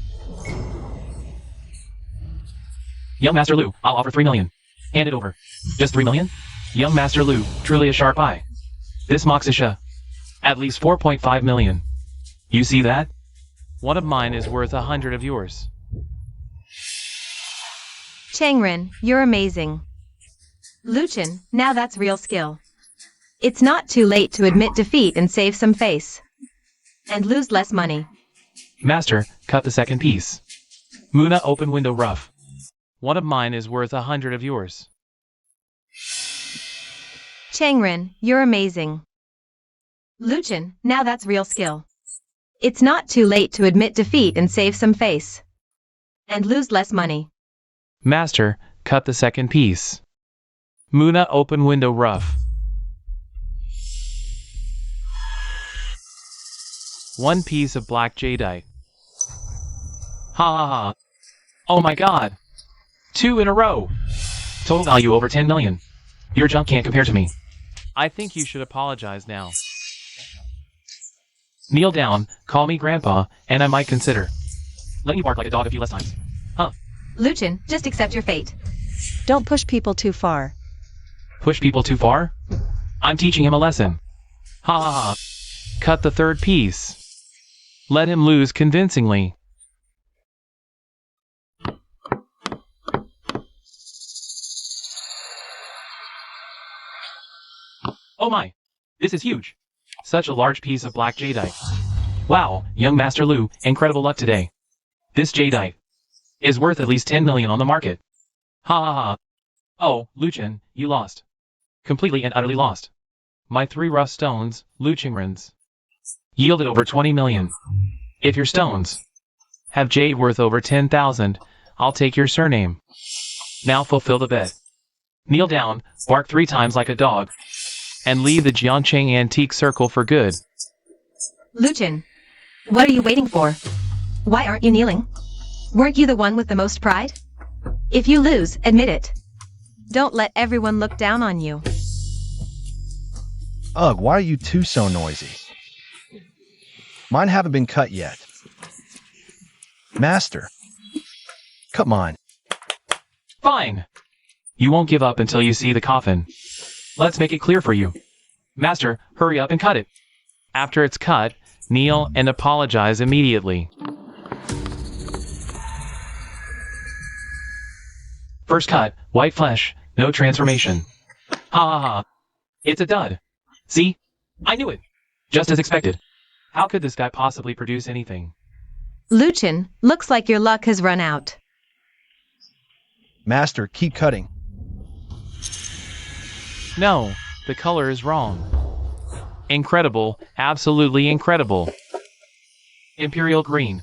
Young Master Lu, I'll offer 3 million. Hand it over. Just 3 million? Young Master Lu, truly a sharp eye. This Moxisha, at least 4.5 million. You see that? One of mine is worth 100 of yours. Changren, you're amazing. Luchin, now that's real skill. It's not too late to admit defeat and save some face. And lose less money. Master, cut the second piece. Muna, open window rough. One of mine is worth 100 of yours. Changren, you're amazing. Luchin, now that's real skill. It's not too late to admit defeat and save some face. And lose less money. Master, cut the second piece. Muna, open window rough. One piece of black jadeite. Ha ha ha. Oh my god. 2 in a row. Total value over 10 million. Your junk can't compare to me. I think you should apologize now. Kneel down, call me grandpa, and I might consider letting you bark like a dog a few less times. Huh. Luchin, just accept your fate. Don't push people too far. Push people too far? I'm teaching him a lesson. Ha ha ha. Cut the third piece. Let him lose convincingly. Oh my! This is huge! Such a large piece of black jadeite. Wow, young Master Lu, incredible luck today. This jadeite is worth at least 10 million on the market. Ha ha ha. Oh, Luchin, you lost. Completely and utterly lost. My 3 rough stones, Luchingrens, yielded over 20 million. If your stones have jade worth over 10,000, I'll take your surname. Now fulfill the bet. Kneel down, bark 3 times like a dog, and leave the Jiangcheng antique circle for good. Luchin, what are you waiting for? Why aren't you kneeling? Weren't you the one with the most pride? If you lose, admit it. Don't let everyone look down on you. Ugh, why are you two so noisy? Mine haven't been cut yet. Master, cut mine. Fine. You won't give up until you see the coffin. Let's make it clear for you. Master, hurry up and cut it. After it's cut, kneel and apologize immediately. First cut, white flesh, no transformation. Ha ha ha. It's a dud. See? I knew it. Just as expected. How could this guy possibly produce anything? Luchin, looks like your luck has run out. Master, keep cutting. No, the color is wrong. Incredible, absolutely incredible. Imperial green.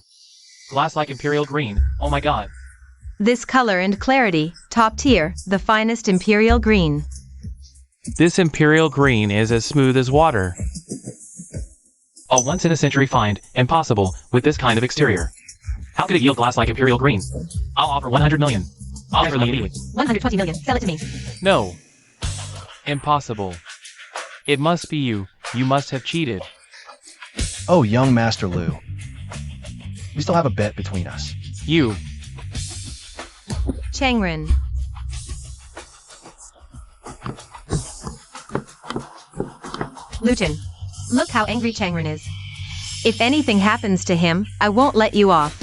Glass like imperial green, oh my god. This color and clarity, top tier, the finest imperial green. This imperial green is as smooth as water. A once-in-a-century find, impossible, with this kind of exterior. How could it yield glass like imperial green? I'll offer 100 million. I'll offer immediately. 120 million, sell it to me. No. Impossible. It must be you. You must have cheated. Oh, young Master Lu. We still have a bet between us. You. Changren. Luchin, look how angry Changren is. If anything happens to him, I won't let you off.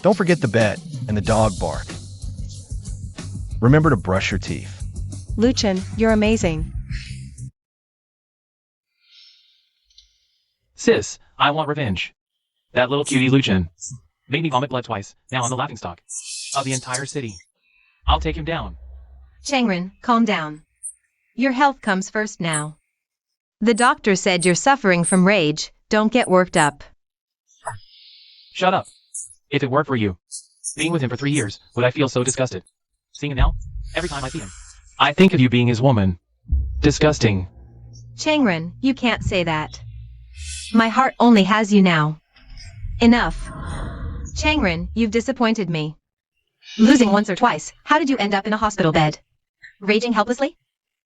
Don't forget the bet and the dog bark. Remember to brush your teeth. Luchin, you're amazing. Sis, I want revenge. That little cutie Luchin made me vomit blood twice, now I'm the laughingstock of the entire city. I'll take him down. Changren, calm down. Your health comes first now. The doctor said you're suffering from rage, don't get worked up. Shut up. If it weren't for you, being with him for 3 years, would I feel so disgusted? Seeing him now? Every time I see him, I think of you being his woman. Disgusting. Changren, you can't say that. My heart only has you now. Enough. Changren, you've disappointed me. Losing once or twice, how did you end up in a hospital bed? Raging helplessly?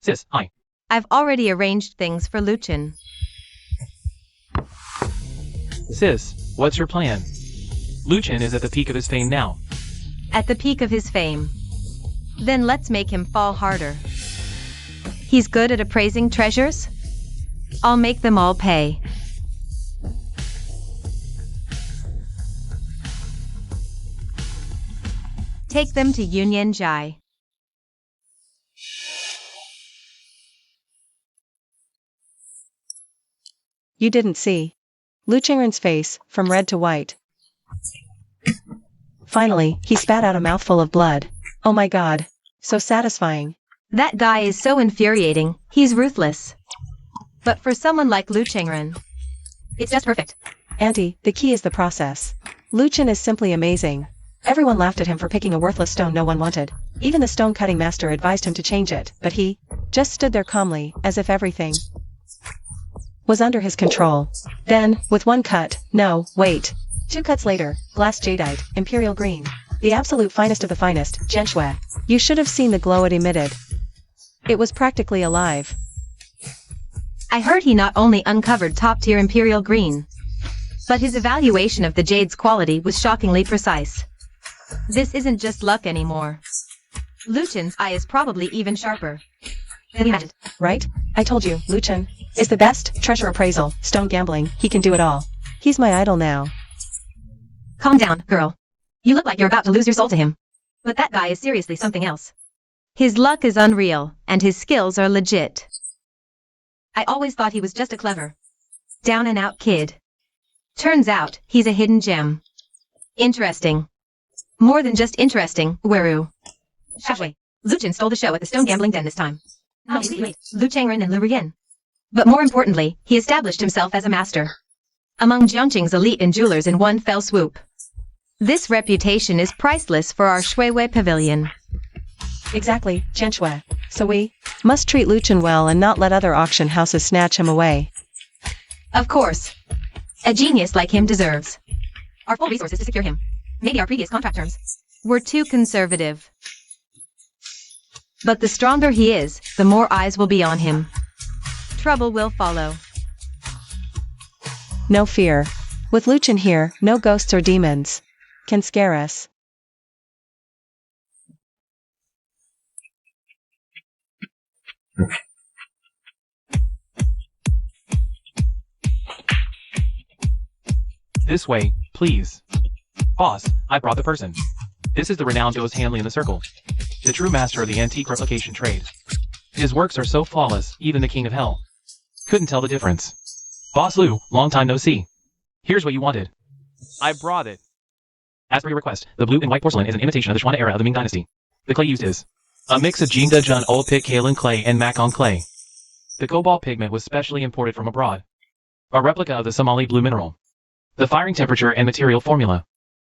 Sis, hi. I've already arranged things for Luchin. Sis, what's your plan? Luchin is at the peak of his fame now. At the peak of his fame. Then let's make him fall harder. He's good at appraising treasures? I'll make them all pay. Take them to Union Jai. You didn't see Lu Chengren's face from red to white. Finally, he spat out a mouthful of blood. Oh my god. So satisfying. That guy is so infuriating, he's ruthless. But for someone like Lu Chengren, it's just perfect. Auntie, the key is the process. Luchin is simply amazing. Everyone laughed at him for picking a worthless stone no one wanted. Even the stone-cutting master advised him to change it, but he just stood there calmly, as if everything was under his control. Then, with one cut, no, wait. 2 cuts later, glass jadeite, imperial green. The absolute finest of the finest, Genshui. You should have seen the glow it emitted. It was practically alive. I heard he not only uncovered top-tier imperial green, but his evaluation of the jade's quality was shockingly precise. This isn't just luck anymore. Luchin's eye is probably even sharper than he imagined. Right? I told you, Luchin is the best. Treasure appraisal, stone gambling, he can do it all. He's my idol now. Calm down, girl. You look like you're about to lose your soul to him. But that guy is seriously something else. His luck is unreal, and his skills are legit. I always thought he was just a clever, down-and-out kid. Turns out, he's a hidden gem. Interesting. More than just interesting, Weru. Shashway, Luchin stole the show at the stone gambling den this time. Not only Lu Changren and Lu Rian. But more importantly, he established himself as a master among Jiangqing's elite and jewelers in one fell swoop. This reputation is priceless for our Shuiwei Pavilion. Exactly, Genshui. So we must treat Luchin well and not let other auction houses snatch him away. Of course. A genius like him deserves our full resources to secure him. Maybe our previous contract terms were too conservative. But the stronger he is, the more eyes will be on him. Trouble will follow. No fear. With Luchin here, no ghosts or demons can scare us. This way, please. Boss, I brought the person. This is the renowned Joe's Hanley in the circle. The true master of the antique replication trade. His works are so flawless, even the king of hell couldn't tell the difference. Boss Lu, long time no see. Here's what you wanted. I brought it. As per your request, the blue and white porcelain is an imitation of the Xuanna era of the Ming Dynasty. The clay used is a mix of Jingda Jun Old Pit Kaolin clay and Macon clay. The cobalt pigment was specially imported from abroad. A replica of the Somali blue mineral. The firing temperature and material formula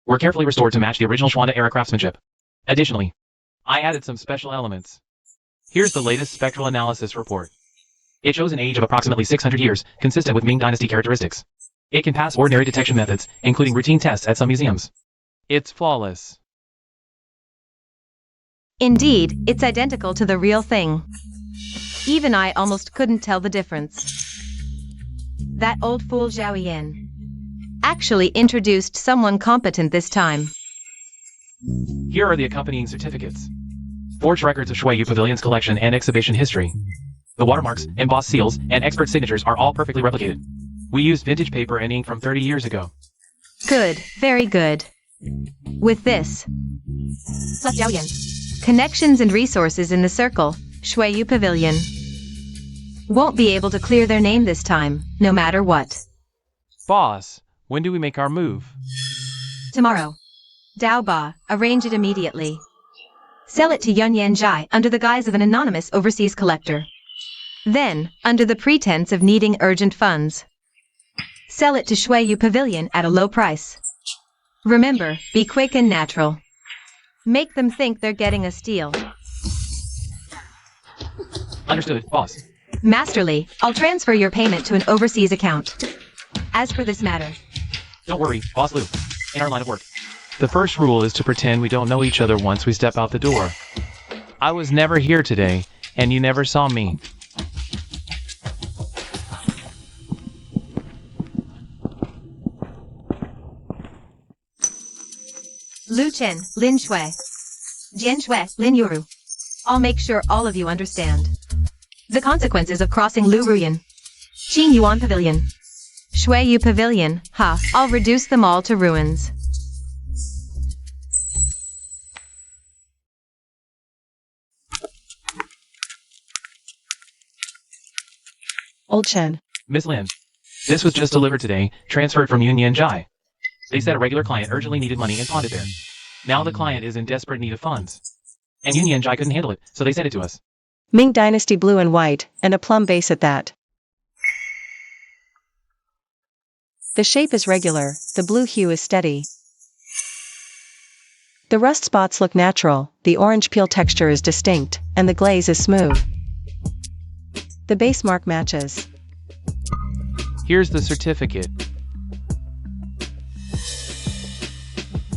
were carefully restored to match the original Xuanna era craftsmanship. Additionally, I added some special elements. Here's the latest spectral analysis report. It shows an age of approximately 600 years, consistent with Ming Dynasty characteristics. It can pass ordinary detection methods, including routine tests at some museums. It's flawless. Indeed, it's identical to the real thing. Even I almost couldn't tell the difference. That old fool Zhao Yan actually introduced someone competent this time. Here are the accompanying certificates. Forged records of Shuiyu Pavilion's collection and exhibition history. The watermarks, embossed seals, and expert signatures are all perfectly replicated. We used vintage paper and ink from 30 years ago. Good, very good. With this, plus Zhao Yan, connections and resources in the circle, Shuiyu Pavilion won't be able to clear their name this time, no matter what. Boss, when do we make our move? Tomorrow. Dao Ba, arrange it immediately. Sell it to Yunyan Jai under the guise of an anonymous overseas collector. Then, under the pretense of needing urgent funds, sell it to Shuiyu Pavilion at a low price. Remember, be quick and natural. Make them think they're getting a steal. Understood, boss. Masterly, I'll transfer your payment to an overseas account. As for this matter, Don't worry, Boss Lou. In our line of work, the first rule is to pretend we don't know each other once we step out the door. I was never here today, and you never saw me. Lu Chen, Lin Shui, Jian Shui, Lin Yuru. I'll make sure all of you understand the consequences of crossing Lu Ruyan. Qing Yuan Pavilion. Shui Yu Pavilion, ha, I'll reduce them all to ruins. Old Chen. Miss Lin, this was just delivered today, transferred from Yunyan Jai. They said a regular client urgently needed money and pawned it there. Now the client is in desperate need of funds. And Yunyan Jai couldn't handle it, so they sent it to us. Ming Dynasty blue and white, and a plum base at that. The shape is regular, the blue hue is steady. The rust spots look natural, the orange peel texture is distinct, and the glaze is smooth. The base mark matches. Here's the certificate.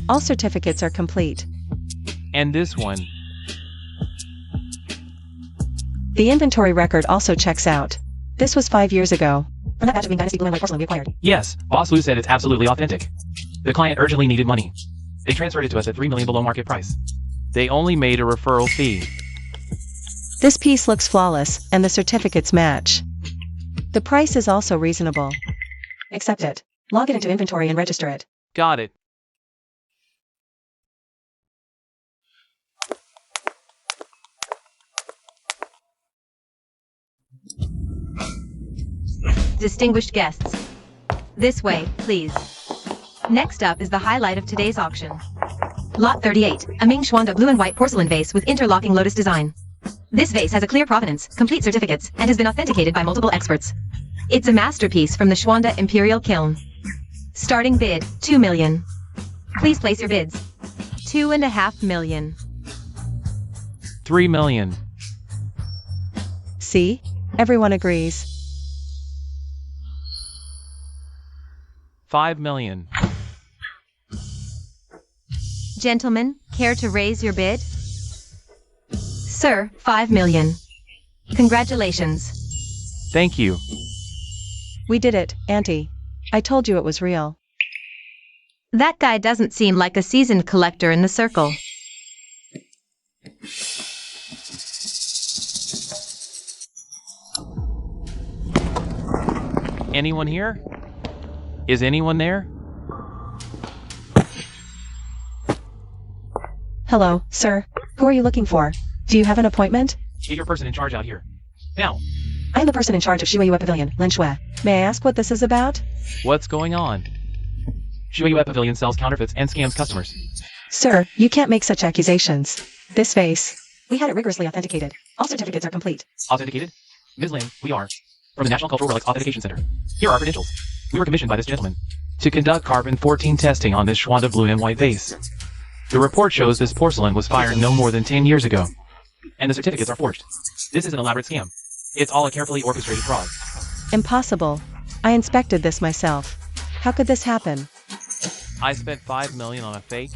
All certificates are complete. And this one. The inventory record also checks out. This was 5 years ago. From that batch of Ming Dynasty blue and white porcelain we acquired. Yes, Boss Lou said it's absolutely authentic. The client urgently needed money. They transferred it to us at $3 million below market price. They only made a referral fee. This piece looks flawless, and the certificates match. The price is also reasonable. Accept it. Log it into inventory and register it. Got it. Distinguished guests. This way, please. Next up is the highlight of today's auction. Lot 38, a Ming Xuanda blue and white porcelain vase with interlocking lotus design. This vase has a clear provenance, complete certificates, and has been authenticated by multiple experts. It's a masterpiece from the Xuanda Imperial Kiln. Starting bid, 2 million. Please place your bids. 2.5 million. 3 million. See? Everyone agrees. 5 million. Gentlemen, care to raise your bid? Sir, 5 million. Congratulations. Thank you. We did it, Auntie. I told you it was real. That guy doesn't seem like a seasoned collector in the circle. Anyone here? Is anyone there? Hello, sir. Who are you looking for? Do you have an appointment? Get your person in charge out here. Now. I am the person in charge of Shuiyue Pavilion, Lin Shui. May I ask what this is about? What's going on? Shuiyue Pavilion sells counterfeits and scams customers. Sir, you can't make such accusations. This vase. We had it rigorously authenticated. All certificates are complete. Authenticated? Ms. Lin, we are from the National Cultural Relics Authentication Center. Here are our credentials. We were commissioned by this gentleman to conduct carbon-14 testing on this Xuanda blue and white vase. The report shows this porcelain was fired no more than 10 years ago. And the certificates are forged. This is an elaborate scam. It's all a carefully orchestrated fraud. Impossible. I inspected this myself. How could this happen? I spent 5 million on a fake.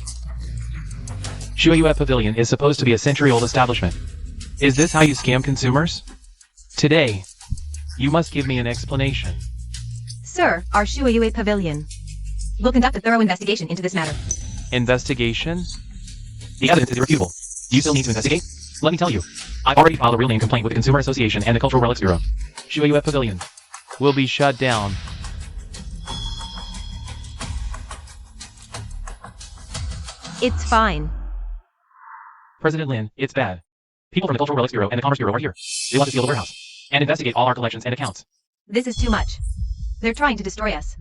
Shuiyue Pavilion is supposed to be a century-old establishment. Is this how you scam consumers? Today, you must give me an explanation. Sir, our Shuiyue Pavilion will conduct a thorough investigation into this matter. Investigation? The evidence is irrefutable. Do you still need to investigate? Let me tell you. I've already filed a real name complaint with the Consumer Association and the Cultural Relics Bureau. Shuiyue Pavilion will be shut down. It's fine. President Lin, it's bad. People from the Cultural Relics Bureau and the Commerce Bureau are here. They want to steal the warehouse and investigate all our collections and accounts. This is too much. They're trying to destroy us.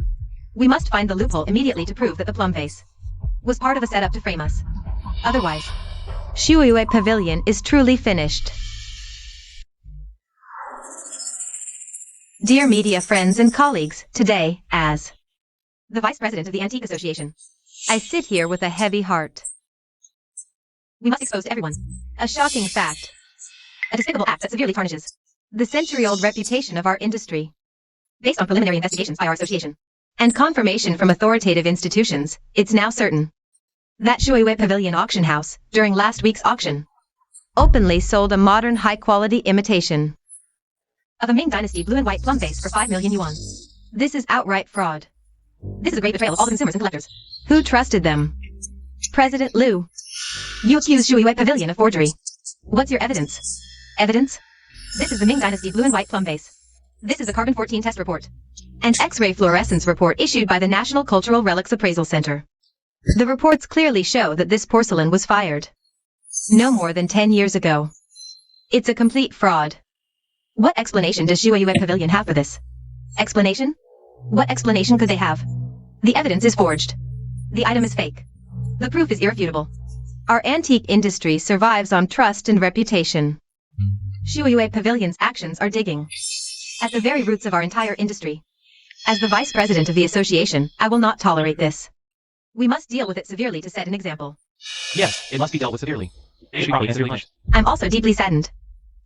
We must find the loophole immediately to prove that the plum vase was part of a setup to frame us. Otherwise, Shuiyue Pavilion is truly finished. Dear media friends and colleagues, today, as the Vice President of the Antique Association, I sit here with a heavy heart. We must expose to everyone. A shocking fact. A despicable act that severely tarnishes the century-old reputation of our industry. Based on preliminary investigations by our association and confirmation from authoritative institutions, it's now certain that Shuiwei Pavilion Auction House, during last week's auction, openly sold a modern high-quality imitation of a Ming Dynasty blue and white plum vase for 5 million yuan. This is outright fraud. This is a great betrayal of all the consumers and collectors who trusted them. President Liu, you accuse Shuiwei Pavilion of forgery. What's your evidence? Evidence? This is the Ming Dynasty blue and white plum vase. This is a carbon-14 test report and X-ray fluorescence report issued by the National Cultural Relics Appraisal Center. The reports clearly show that this porcelain was fired no more than 10 years ago. It's a complete fraud. What explanation does Shuiwei Pavilion have for this? Explanation? What explanation could they have? The evidence is forged. The item is fake. The proof is irrefutable. Our antique industry survives on trust and reputation. Shuiwei Pavilion's actions are digging at the very roots of our entire industry. As the vice president of the association, I will not tolerate this. We must deal with it severely to set an example. Yes, it must be dealt with severely. They should probably be severely punished. I'm also deeply saddened.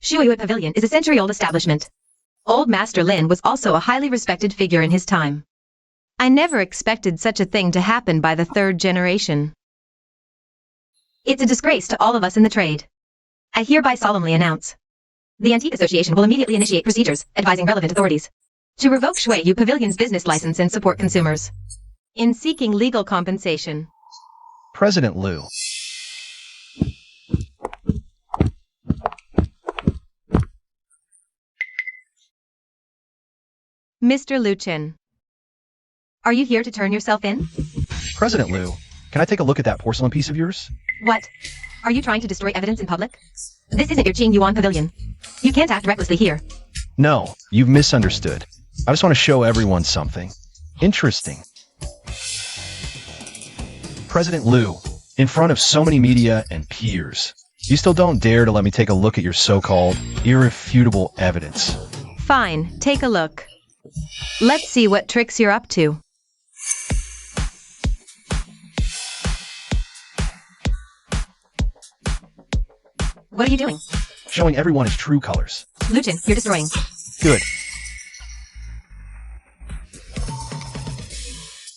Shuiwei Pavilion is a century-old establishment. Old Master Lin was also a highly respected figure in his time. I never expected such a thing to happen by the third generation. It's a disgrace to all of us in the trade. I hereby solemnly announce. The Antique Association will immediately initiate procedures, advising relevant authorities, to revoke Shuiwei Pavilion's business license and support consumers in seeking legal compensation. President Liu. Mr. Liu Chen, are you here to turn yourself in? President Liu, can I take a look at that porcelain piece of yours? What? Are you trying to destroy evidence in public? This isn't your Qing Yuan Pavilion. You can't act recklessly here. No, you've misunderstood. I just want to show everyone something interesting. President Liu, in front of so many media and peers, you still don't dare to let me take a look at your so-called irrefutable evidence. Fine, take a look. Let's see what tricks you're up to. What are you doing? Showing everyone his true colors. Liu Chen, you're destroying. Good.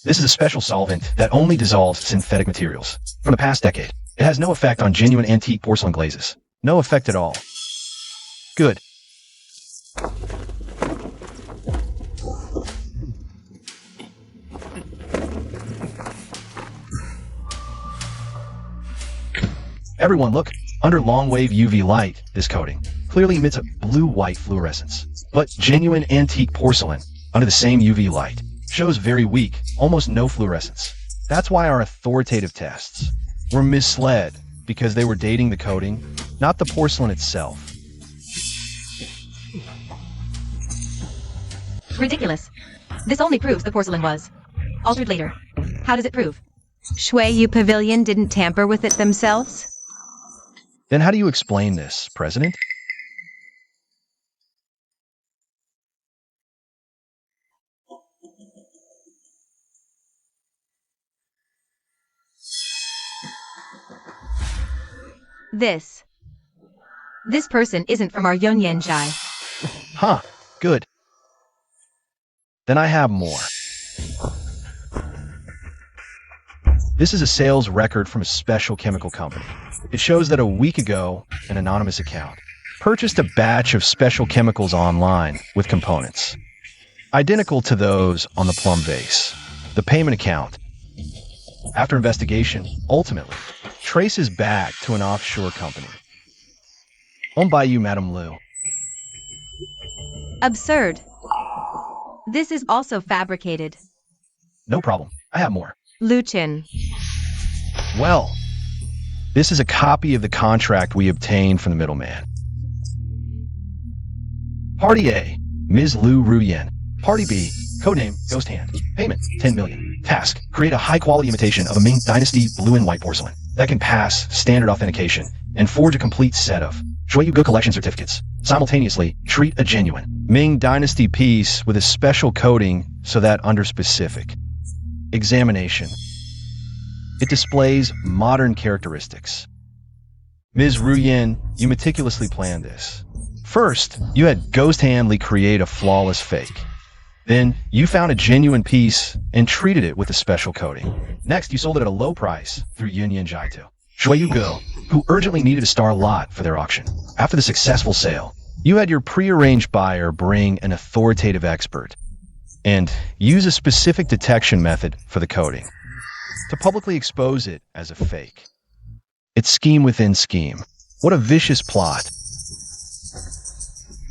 This is a special solvent that only dissolves synthetic materials. From the past decade, it has no effect on genuine antique porcelain glazes. No effect at all. Good. Everyone look, under long-wave UV light, this coating clearly emits a blue-white fluorescence. But genuine antique porcelain, under the same UV light, shows very weak, almost no fluorescence. That's why our authoritative tests were misled, because they were dating the coating, not the porcelain itself. Ridiculous. This only proves the porcelain was altered later. How does it prove? Shuiwei Pavilion didn't tamper with it themselves? Then how do you explain this, President? This person isn't from our Yonyanjai. Huh, good. Then I have more. This is a sales record from a special chemical company. It shows that a week ago, an anonymous account purchased a batch of special chemicals online with components identical to those on the plum vase. The payment account, after investigation, ultimately traces back to an offshore company owned by you, Madam Liu. Absurd. This is also fabricated. No problem. I have more. Liu Chen. Well, this is a copy of the contract we obtained from the middleman. Party A, Ms. Liu Ruyan. Party B, codename Ghost Hand. Payment, 10 million. Task, create a high-quality imitation of a Ming Dynasty blue and white porcelain that can pass standard authentication and forge a complete set of Shuiwei collection certificates. Simultaneously, treat a genuine Ming Dynasty piece with a special coating so that under specific examination, it displays modern characteristics. Ms. Ruyin, you meticulously planned this. First, you had Ghost Hanley create a flawless fake. Then, you found a genuine piece and treated it with a special coating. Next, you sold it at a low price through Yunyan Jitu, Shui Yugo, who urgently needed a star lot for their auction. After the successful sale, you had your prearranged buyer bring an authoritative expert and use a specific detection method for the coating to publicly expose it as a fake. It's scheme within scheme. What a vicious plot.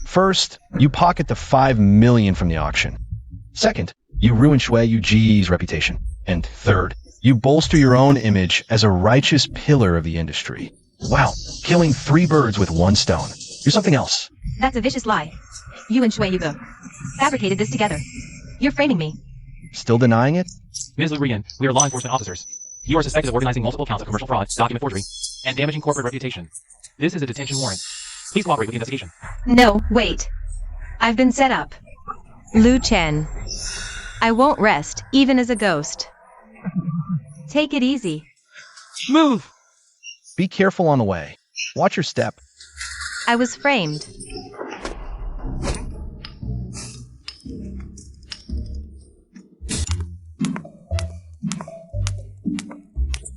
First, you pocket the 5 million from the auction. Second, you ruin Shui Yuji's reputation. And third, you bolster your own image as a righteous pillar of the industry. Wow, killing 3 birds with 1 stone. You're something else. That's a vicious lie. You and Shui Yugo fabricated this together. You're framing me. Still denying it? Ms. Lubrian, we are law enforcement officers. You are suspected of organizing multiple counts of commercial fraud, document forgery, and damaging corporate reputation. This is a detention warrant. Please cooperate with the investigation. No, wait. I've been set up. Lu Chen. I won't rest, even as a ghost. Take it easy. Move! Be careful on the way. Watch your step. I was framed.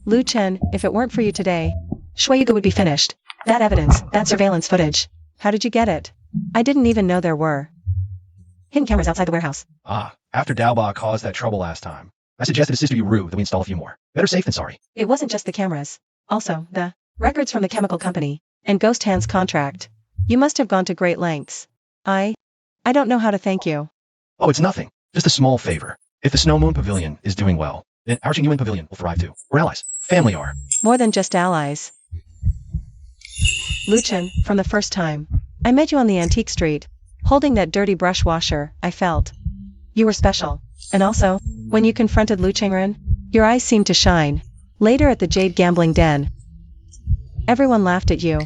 Lu Chen, if it weren't for you today, Shui Yugo would be finished. That evidence, that surveillance footage. How did you get it? I didn't even know there were hidden cameras outside the warehouse. After Daoba caused that trouble last time, I suggested to Sister Yu that we install a few more. Better safe than sorry. It wasn't just the cameras. Also, the records from the chemical company and Ghost Hand's contract. You must have gone to great lengths. I don't know how to thank you. Oh, it's nothing. Just a small favor. If the Snow Moon Pavilion is doing well, then our Qingyuan Pavilion will thrive too. We're allies. Family are. More than just allies. Lu Chen, from the first time I met you on the antique street, holding that dirty brush washer, I felt you were special. And also, when you confronted Lu Chengren, your eyes seemed to shine. Later at the Jade gambling den, everyone laughed at you,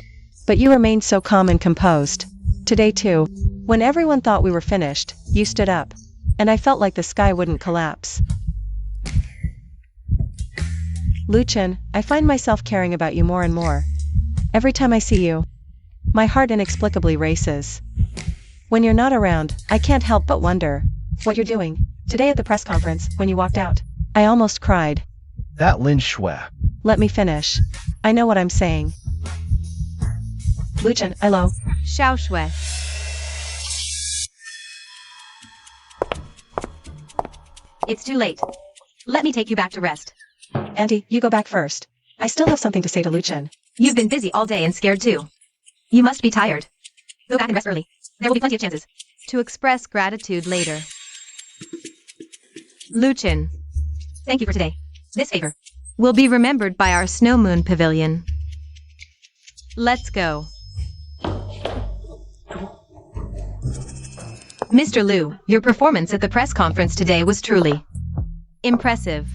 but you remained so calm and composed. Today too, when everyone thought we were finished, you stood up, and I felt like the sky wouldn't collapse. Lu Chen, I find myself caring about you more and more. Every time I see you, my heart inexplicably races. When you're not around, I can't help but wonder what you're doing. Today at the press conference, when you walked out, I almost cried. That Lin Shui. Let me finish. I know what I'm saying. Lu Chen, hello. Xiao Shui. It's too late. Let me take you back to rest. Auntie, you go back first. I still have something to say to Lu Chen. You've been busy all day and scared too. You must be tired. Go back and rest early. There will be plenty of chances to express gratitude later. Lu Chen. Thank you for today. This favor will be remembered by our Snow Moon Pavilion. Let's go. Mr. Liu, your performance at the press conference today was truly impressive.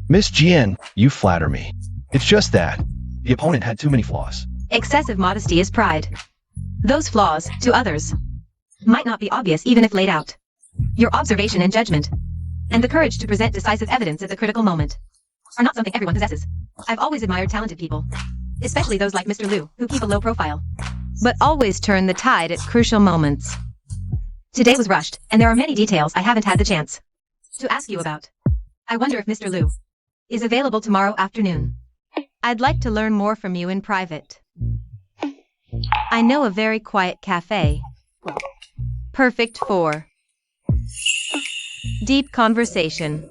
Miss Jian, you flatter me. It's just that the opponent had too many flaws. Excessive modesty is pride. Those flaws, to others, might not be obvious even if laid out. Your observation and judgment, and the courage to present decisive evidence at the critical moment, are not something everyone possesses. I've always admired talented people, especially those like Mr. Liu, who keep a low profile, but always turn the tide at crucial moments. Today was rushed, and there are many details I haven't had the chance to ask you about. I wonder if Mr. Liu is available tomorrow afternoon. I'd like to learn more from you in private. I know a very quiet cafe. Perfect for deep conversation.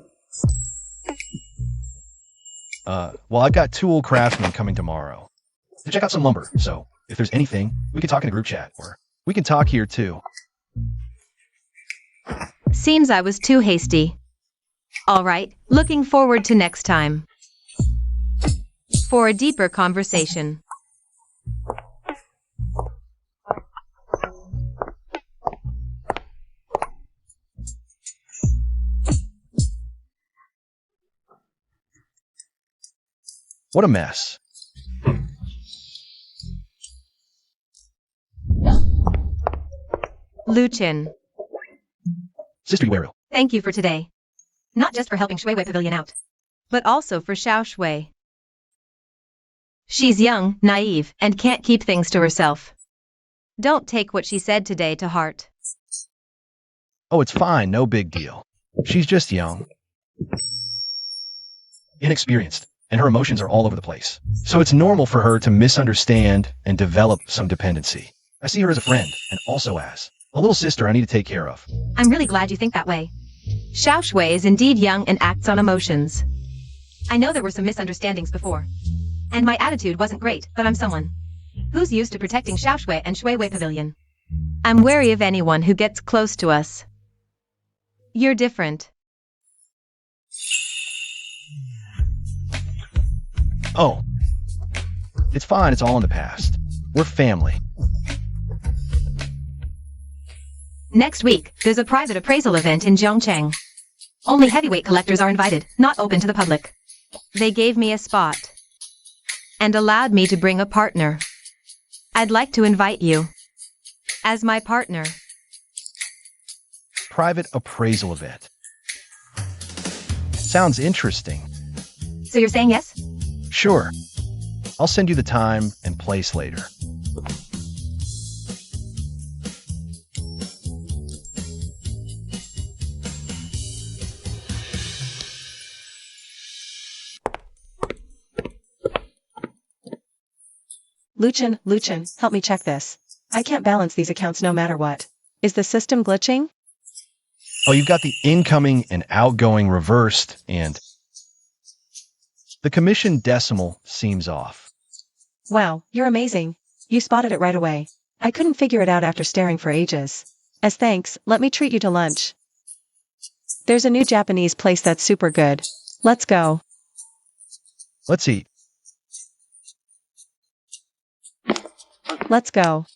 Well, I've got 2 old craftsmen coming tomorrow to check out some lumber, so if there's anything, we can talk in a group chat, or we can talk here too. Seems I was too hasty. All right, looking forward to next time for a deeper conversation. What a mess. Lu Chen, Sister Yueru. thank you for today. Not just for helping Shui Wei Pavilion out, but also for Xiao Shui. She's young, naive, and can't keep things to herself. Don't take what she said today to heart. Oh, it's fine, no big deal. She's just young, inexperienced, and her emotions are all over the place. So it's normal for her to misunderstand and develop some dependency. I see her as a friend, and also as a little sister I need to take care of. I'm really glad you think that way. Xiao Shui is indeed young and acts on emotions. I know there were some misunderstandings before. And my attitude wasn't great, but I'm someone who's used to protecting Xiao Shui and Shui Wei Pavilion. I'm wary of anyone who gets close to us. You're different. Oh, it's fine, it's all in the past. We're family. Next week, there's a private appraisal event in Zhongcheng. Only heavyweight collectors are invited, not open to the public. They gave me a spot and allowed me to bring a partner. I'd like to invite you as my partner. Private appraisal event. Sounds interesting. So you're saying yes? Sure. I'll send you the time and place later. Luchin, help me check this. I can't balance these accounts no matter what. Is the system glitching? Oh, you've got the incoming and outgoing reversed, and the commission decimal seems off. Wow, you're amazing. You spotted it right away. I couldn't figure it out after staring for ages. As thanks, let me treat you to lunch. There's a new Japanese place that's super good. Let's go. Let's eat. Let's go.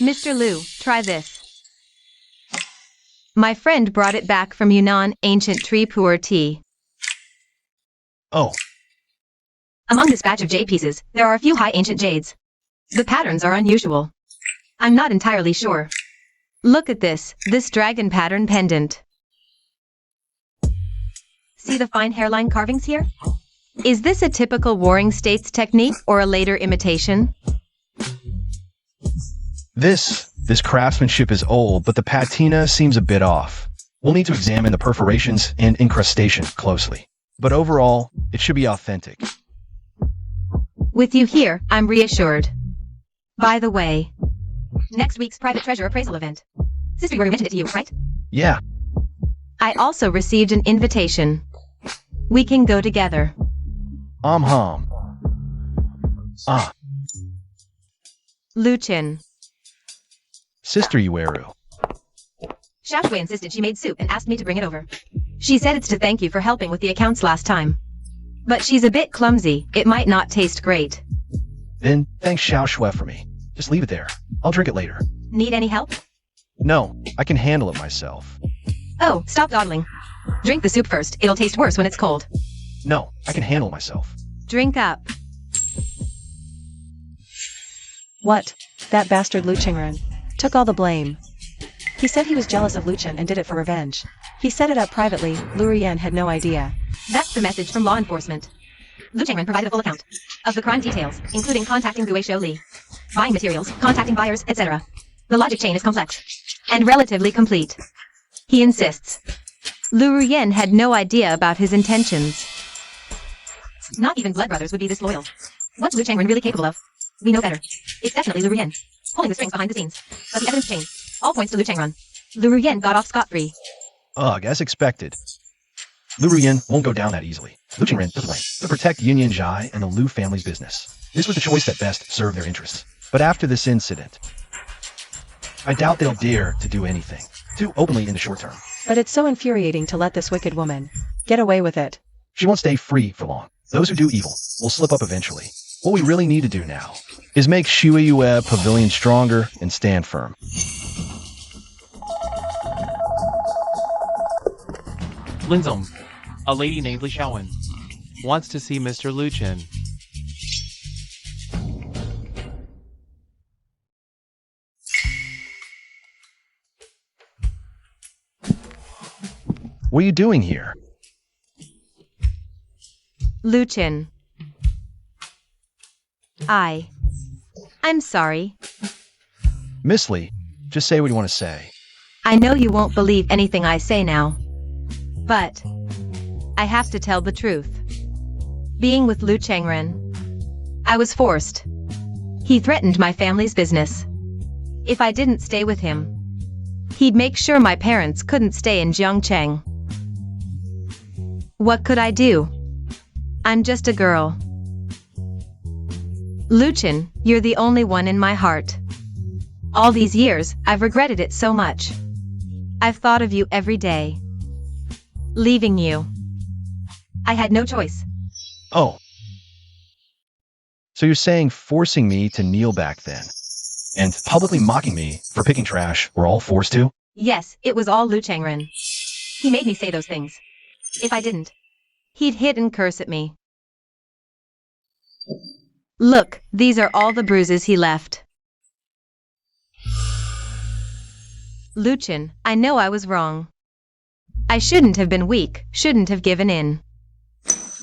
Mr. Liu, try this. My friend brought it back from Yunnan, ancient tree pu'er tea. Oh, Among this batch of jade pieces, there are a few high ancient jades. The patterns are unusual. I'm not entirely sure. Look at this dragon pattern pendant. See the fine hairline carvings here? Is this a typical Warring States technique or a later imitation? This craftsmanship is old, but the patina seems a bit off. We'll need to examine the perforations and incrustation closely. But overall, it should be authentic. With you here, I'm reassured. By the way, next week's private treasure appraisal event. Sister Yuri mentioned it to you, right? Yeah, I also received an invitation. We can go together. hum. Ah, Luchin. Sister Yueru. Xiao Shui insisted she made soup and asked me to bring it over. She said it's to thank you for helping with the accounts last time. But she's a bit clumsy, it might not taste great. Then thanks Xiao Shui for me. Just leave it there. I'll drink it later. Need any help? No, I can handle it myself. Oh, stop dawdling. Drink the soup first, it'll taste worse when it's cold. No, I can handle it myself. Drink up. What? That bastard Lu Qingren took all the blame. He said he was jealous of Luchin and did it for revenge. He set it up privately. Lu Rian had no idea. That's the message from law enforcement. Lu Chengren provided a full account of the crime details, including contacting Gui Shou Li, buying materials, contacting buyers, etc. The logic chain is complex and relatively complete. He insists. Lu Ruyen had no idea about his intentions. Not even blood brothers would be this loyal. What's Lu Chengren really capable of? We know better. It's definitely Lu Ruyen, pulling the strings behind the scenes. But the evidence chain all points to Lu Chengren. Lu Ruyen got off scot-free. Ugh, as expected. Lu Ruyen won't go down that easily. Lu Qingren took the blame to protect Yunyan Zhai and the Lu family's business. This was the choice that best served their interests. But after this incident, I doubt they'll dare to do anything too openly in the short term. But it's so infuriating to let this wicked woman get away with it. She won't stay free for long. Those who do evil will slip up eventually. What we really need to do now is make Shui Yue Pavilion stronger and stand firm. Linzong, a lady named Li Xiaowen, wants to see Mr. Lu Chen. What are you doing here? Luchin. I'm sorry. Miss Lee, just say what you want to say. I know you won't believe anything I say now. But I have to tell the truth. Being with Lu Changren, I was forced. He threatened my family's business. If I didn't stay with him, he'd make sure my parents couldn't stay in Zhongcheng. What could I do? I'm just a girl. Luchin, you're the only one in my heart. All these years, I've regretted it so much. I've thought of you every day. Leaving you, I had no choice. Oh. So you're saying forcing me to kneel back then, and publicly mocking me for picking trash we're all forced to? Yes, it was all Lu Changren. He made me say those things. If I didn't, he'd hit and curse at me. Look, these are all the bruises he left. Luchin, I know I was wrong. I shouldn't have been weak, shouldn't have given in.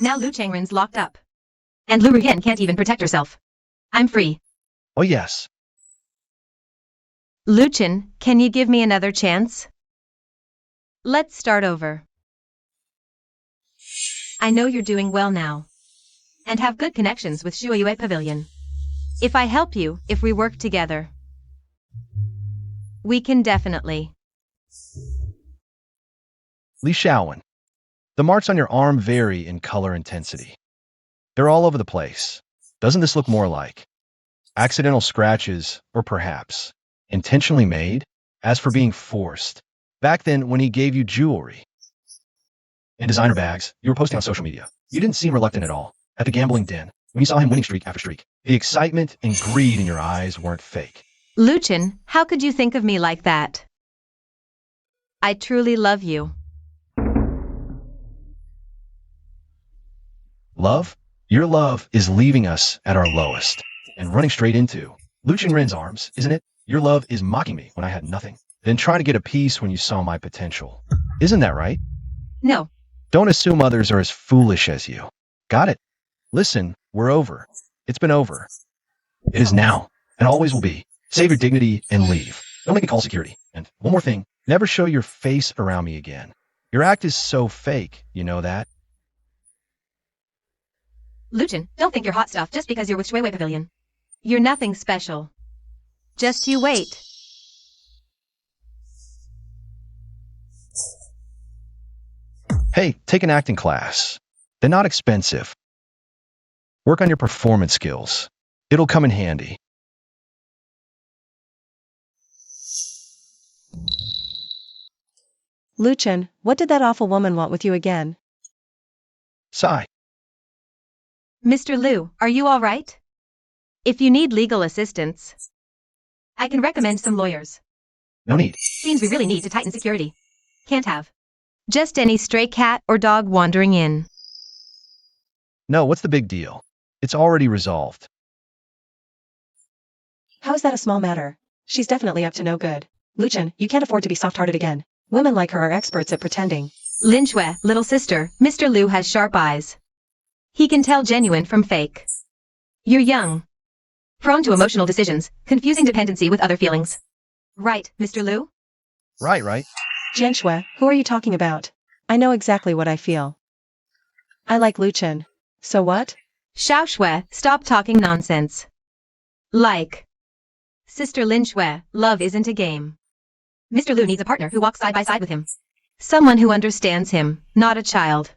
Now Lu Changren's locked up. And Lu Ruyan can't even protect herself. I'm free. Oh yes. Luchin, can you give me another chance? Let's start over. I know you're doing well now. And have good connections with Shuayue Pavilion. If I help you, if we work together, we can definitely. Li Shaowen, the marks on your arm vary in color intensity. They're all over the place. Doesn't this look more like accidental scratches, or perhaps intentionally made? As for being forced, back then when he gave you jewelry and designer bags you were posting on social media, you didn't seem reluctant at all. At the gambling den, when you saw him winning streak after streak, the excitement and greed in your eyes weren't fake. Luchin, how could you think of me like that? I truly love you. Love? Your love is leaving us at our lowest and running straight into Lu Changren's arms, isn't it? Your love is mocking me when I had nothing, then trying to get a piece when you saw my potential. Isn't that right? No. Don't assume others are as foolish as you. Got it? Listen, we're over. It's been over. It is now, and always will be. Save your dignity and leave. Don't make me call security. And one more thing, never show your face around me again. Your act is so fake, you know that? Luchin, don't think you're hot stuff just because you're with Shuayue Pavilion. You're nothing special. Just you wait. Hey, take an acting class. They're not expensive. Work on your performance skills. It'll come in handy. Luchin, what did that awful woman want with you again? Sigh. Mr. Liu, are you all right? If you need legal assistance, I can recommend some lawyers. No need. Seems we really need to tighten security. Can't have just any stray cat or dog wandering in. No, what's the big deal? It's already resolved. How is that a small matter? She's definitely up to no good. Luchin, you can't afford to be soft-hearted again. Women like her are experts at pretending. Lin Shui, little sister, Mr. Liu has sharp eyes. He can tell genuine from fake. You're young, prone to emotional decisions, confusing dependency with other feelings. Right, Mr. Liu? Right. Jian Shui, who are you talking about? I know exactly what I feel. I like Luchin. So what? Xiao Shui, stop talking nonsense. Like. Sister Lin Shui, love isn't a game. Mr. Liu needs a partner who walks side by side with him. Someone who understands him, not a child.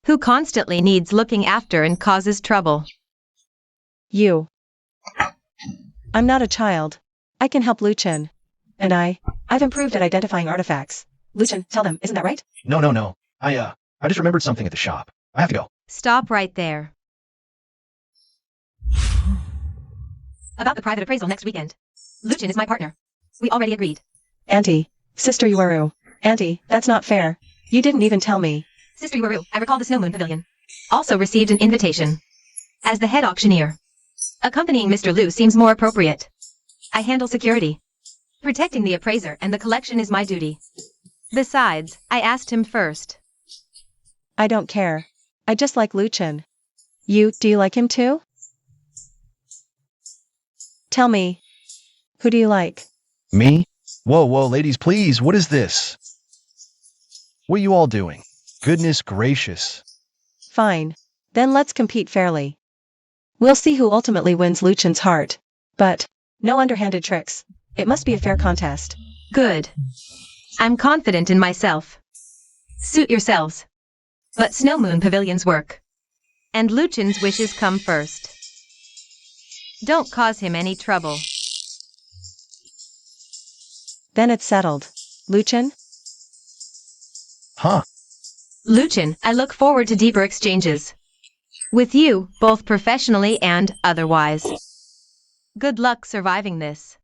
Who constantly needs looking after and causes trouble. You. I'm not a child. I can help Luchin. And I've improved at identifying artifacts. Luchin, tell them, isn't that right? No. I just remembered something at the shop. I have to go. Stop right there. About the private appraisal next weekend. Luchin is my partner. We already agreed. Auntie. Sister Yuaru. Auntie, that's not fair. You didn't even tell me. Sister Yuaru, I recall the Snow Moon Pavilion. Also received an invitation. As the head auctioneer. Accompanying Mr. Liu seems more appropriate. I handle security. Protecting the appraiser and the collection is my duty. Besides, I asked him first. I don't care. I just like Luchin. Do you like him too? Tell me, who do you like? Me? Whoa, whoa, ladies, please, what is this? What are you all doing? Goodness gracious. Fine. Then let's compete fairly. We'll see who ultimately wins Luchin's heart. But, no underhanded tricks. It must be a fair contest. Good. I'm confident in myself. Suit yourselves. Let Snow Moon Pavilion's work. And Luchin's wishes come first. Don't cause him any trouble. Then it's settled. Luchin? Huh? Luchin, I look forward to deeper exchanges. With you, both professionally and otherwise. Good luck surviving this.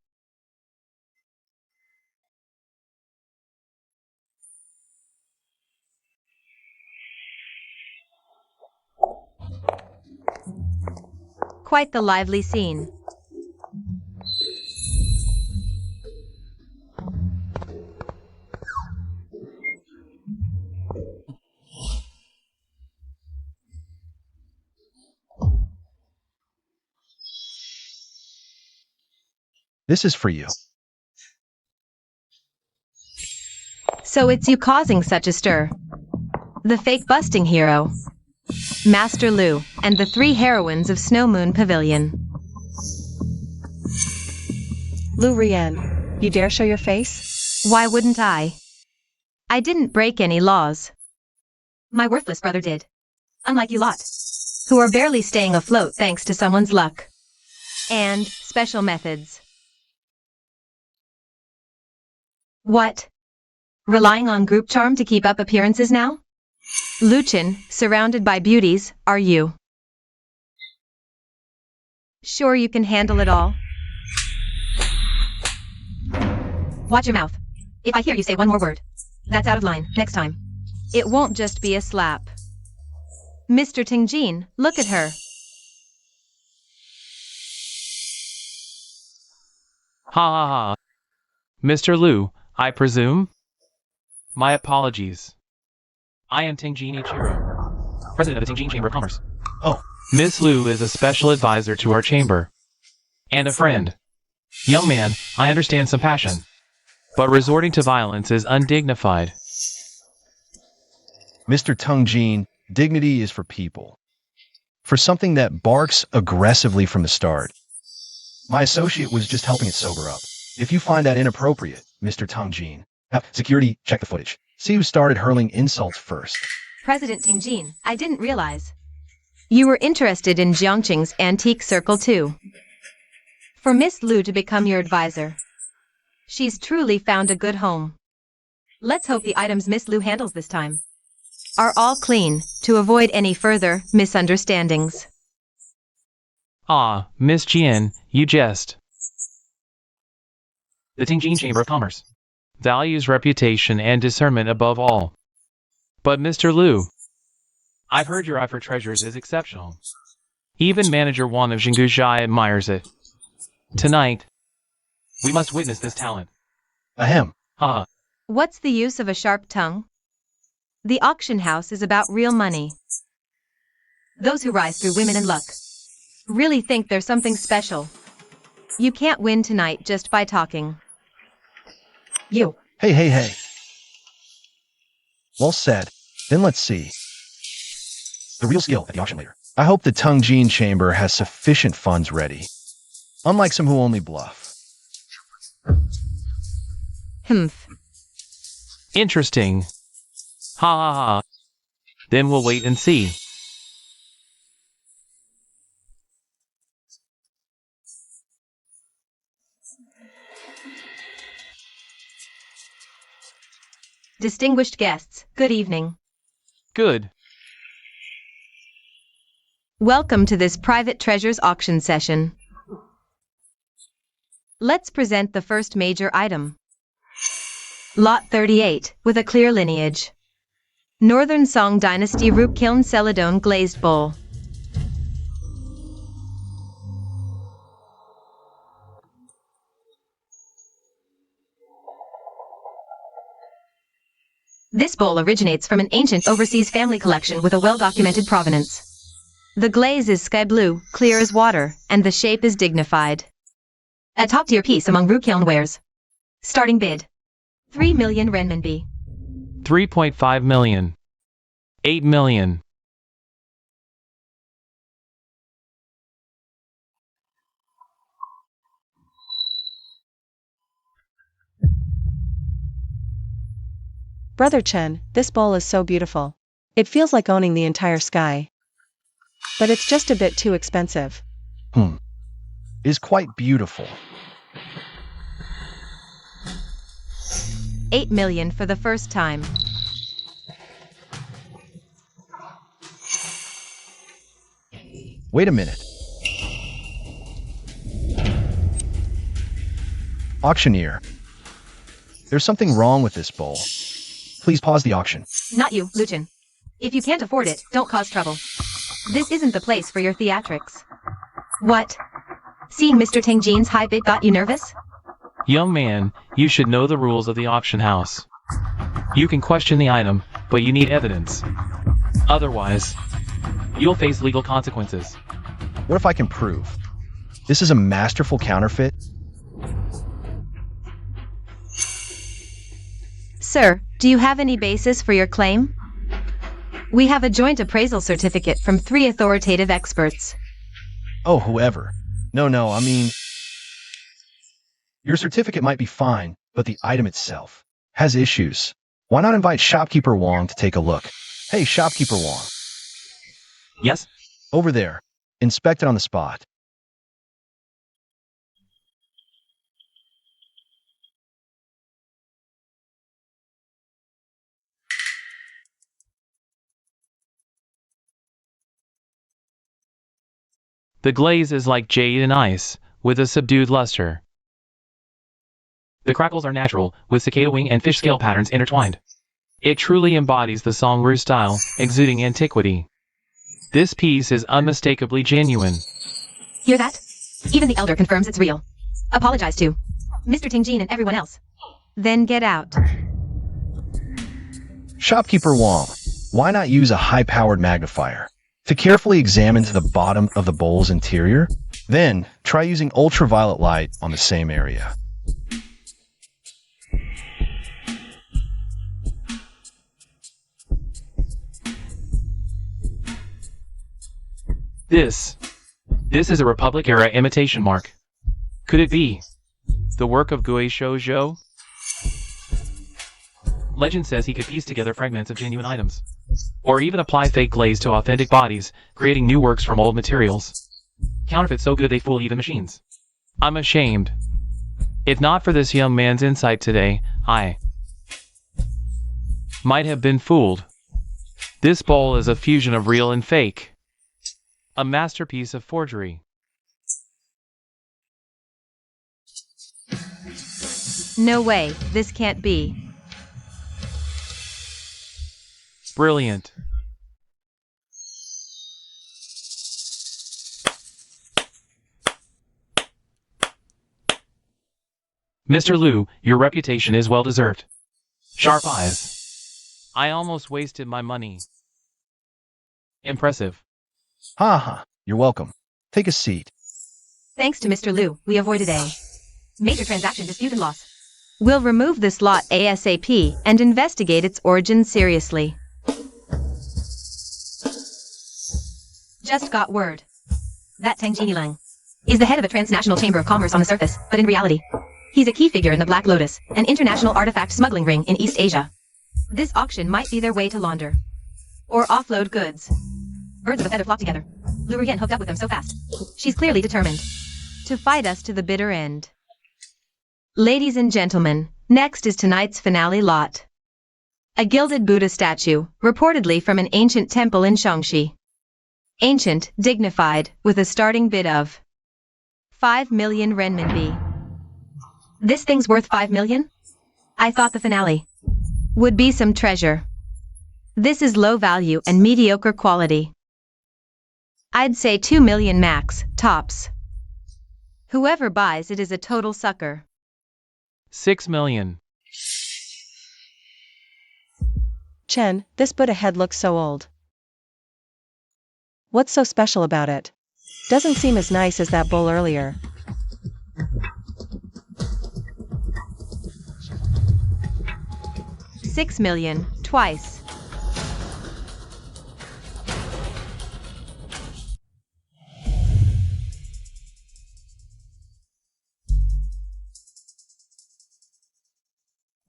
Quite the lively scene. This is for you. So it's you causing such a stir. The fake busting hero, Master Lu, and the three heroines of Snow Moon Pavilion. Lu Rian, you dare show your face? Why wouldn't I? I didn't break any laws. My worthless brother did. Unlike you lot, who are barely staying afloat thanks to someone's luck and special methods. What? Relying on group charm to keep up appearances now? Luchin, surrounded by beauties, are you? Sure you can handle it all? Watch your mouth. If I hear you say one more word, that's out of line, next time. It won't just be a slap. Mr. Tingjin, look at her. Ha ha ha. Mr. Lu, I presume? My apologies. I am Tingjin Ichiro, president of the Tingjin Chamber of Commerce. Oh, Miss Lu is a special advisor to our chamber. And a friend. Young man, I understand some passion. But resorting to violence is undignified. Mr. Tungjin, dignity is for people. For something that barks aggressively from the start. My associate was just helping it sober up. If you find that inappropriate, Mr. Tungjin, have security check the footage. See who started hurling insults first. President Tingjin, I didn't realize. You were interested in Jiangqing's antique circle too. For Miss Lu to become your advisor. She's truly found a good home. Let's hope the items Miss Lu handles this time are all clean, to avoid any further misunderstandings. Ah, Miss Jian, you jest. The Tingjin Chamber of Commerce values reputation and discernment above all. But Mr. Lu, I've heard your eye for treasures is exceptional. Even Manager Wan of Jinguxia admires it. Tonight, we must witness this talent. Ahem. Haha. What's the use of a sharp tongue? The auction house is about real money. Those who rise through women and luck really think they're something special. You can't win tonight just by talking. You. Hey, hey, hey. Well said. Then let's see. The real skill at the auction later. I hope the Tungjin Chamber has sufficient funds ready. Unlike some who only bluff. Humph. Interesting. Ha ha ha. Then we'll wait and see. Distinguished guests, good evening. Good. Welcome to this private treasures auction session. Let's present the first major item. Lot 38, with a clear lineage. Northern Song Dynasty Rupkiln Celadone Glazed Bowl. This bowl originates from an ancient overseas family collection with a well-documented provenance. The glaze is sky blue, clear as water, and the shape is dignified. A top-tier piece among Rukiln wares. Starting bid. 3 million renminbi. 3.5 million. 8 million. Brother Chen, this bowl is so beautiful. It feels like owning the entire sky. But it's just a bit too expensive. Is quite beautiful. 8 million for the first time. Wait a minute. Auctioneer. There's something wrong with this bowl. Please pause the auction. Not you, Luchin. If you can't afford it, don't cause trouble. This isn't the place for your theatrics. What? Seeing Mr. Tengjin's high bid got you nervous? Young man, you should know the rules of the auction house. You can question the item, but you need evidence. Otherwise, you'll face legal consequences. What if I can prove? This is a masterful counterfeit? Sir, do you have any basis for your claim? We have a joint appraisal certificate from 3 authoritative experts. Oh, whoever. No, I mean... Your certificate might be fine, but the item itself has issues. Why not invite Shopkeeper Wong to take a look? Hey, Shopkeeper Wong. Yes? Over there. Inspect it on the spot. The glaze is like jade and ice, with a subdued luster. The crackles are natural, with cicada wing and fish scale patterns intertwined. It truly embodies the Songru style, exuding antiquity. This piece is unmistakably genuine. Hear that? Even the elder confirms it's real. Apologize to Mr. Tingjin and everyone else. Then get out. Shopkeeper Wong, why not use a high-powered magnifier to carefully examine to the bottom of the bowl's interior? Then, try using ultraviolet light on the same area. This is a Republic-era imitation mark. Could it be the work of Gui Shoujo? Legend says he could piece together fragments of genuine items, or even apply fake glaze to authentic bodies, creating new works from old materials. Counterfeits so good they fool even machines. I'm ashamed. If not for this young man's insight today, I might have been fooled. This bowl is a fusion of real and fake. A masterpiece of forgery. No way, this can't be. Brilliant. Mr. Liu, your reputation is well deserved. Sharp eyes. I almost wasted my money. Impressive. Ha, you're welcome. Take a seat. Thanks to Mr. Liu, we avoided a major transaction dispute and loss. We'll remove this lot ASAP and investigate its origin seriously. Just got word. That Tang Jinilang is the head of a transnational chamber of commerce on the surface, but in reality, he's a key figure in the Black Lotus, an international artifact smuggling ring in East Asia. This auction might be their way to launder or offload goods. Birds of a feather flock together. Lu Ruyan hooked up with them so fast. She's clearly determined to fight us to the bitter end. Ladies and gentlemen, next is tonight's finale lot. A gilded Buddha statue, reportedly from an ancient temple in Shaanxi. Ancient, dignified, with a starting bid of 5 million renminbi. This thing's worth 5 million? I thought the finale would be some treasure. This is low value and mediocre quality. I'd say 2 million max, tops. Whoever buys it is a total sucker. 6 million. Chen, this Buddha head looks so old. What's so special about it? Doesn't seem as nice as that bull earlier. $6 million, twice.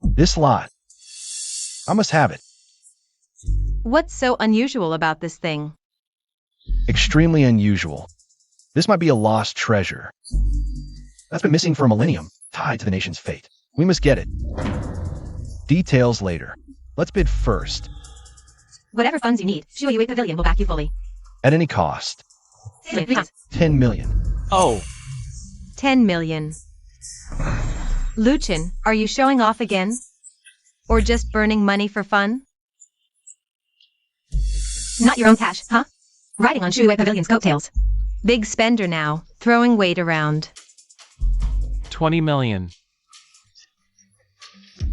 This lot. I must have it. What's so unusual about this thing? Extremely unusual. This might be a lost treasure. That's been missing for a millennium, tied to the nation's fate. We must get it. Details later. Let's bid first. Whatever funds you need, Shuiyue Pavilion will back you fully. At any cost. 10 million. Oh, 10 million. Luchin, are you showing off again? Or just burning money for fun? Not your own cash, huh? Riding on Shuiyue Pavilion's coattails. Big spender now, throwing weight around. 20 million.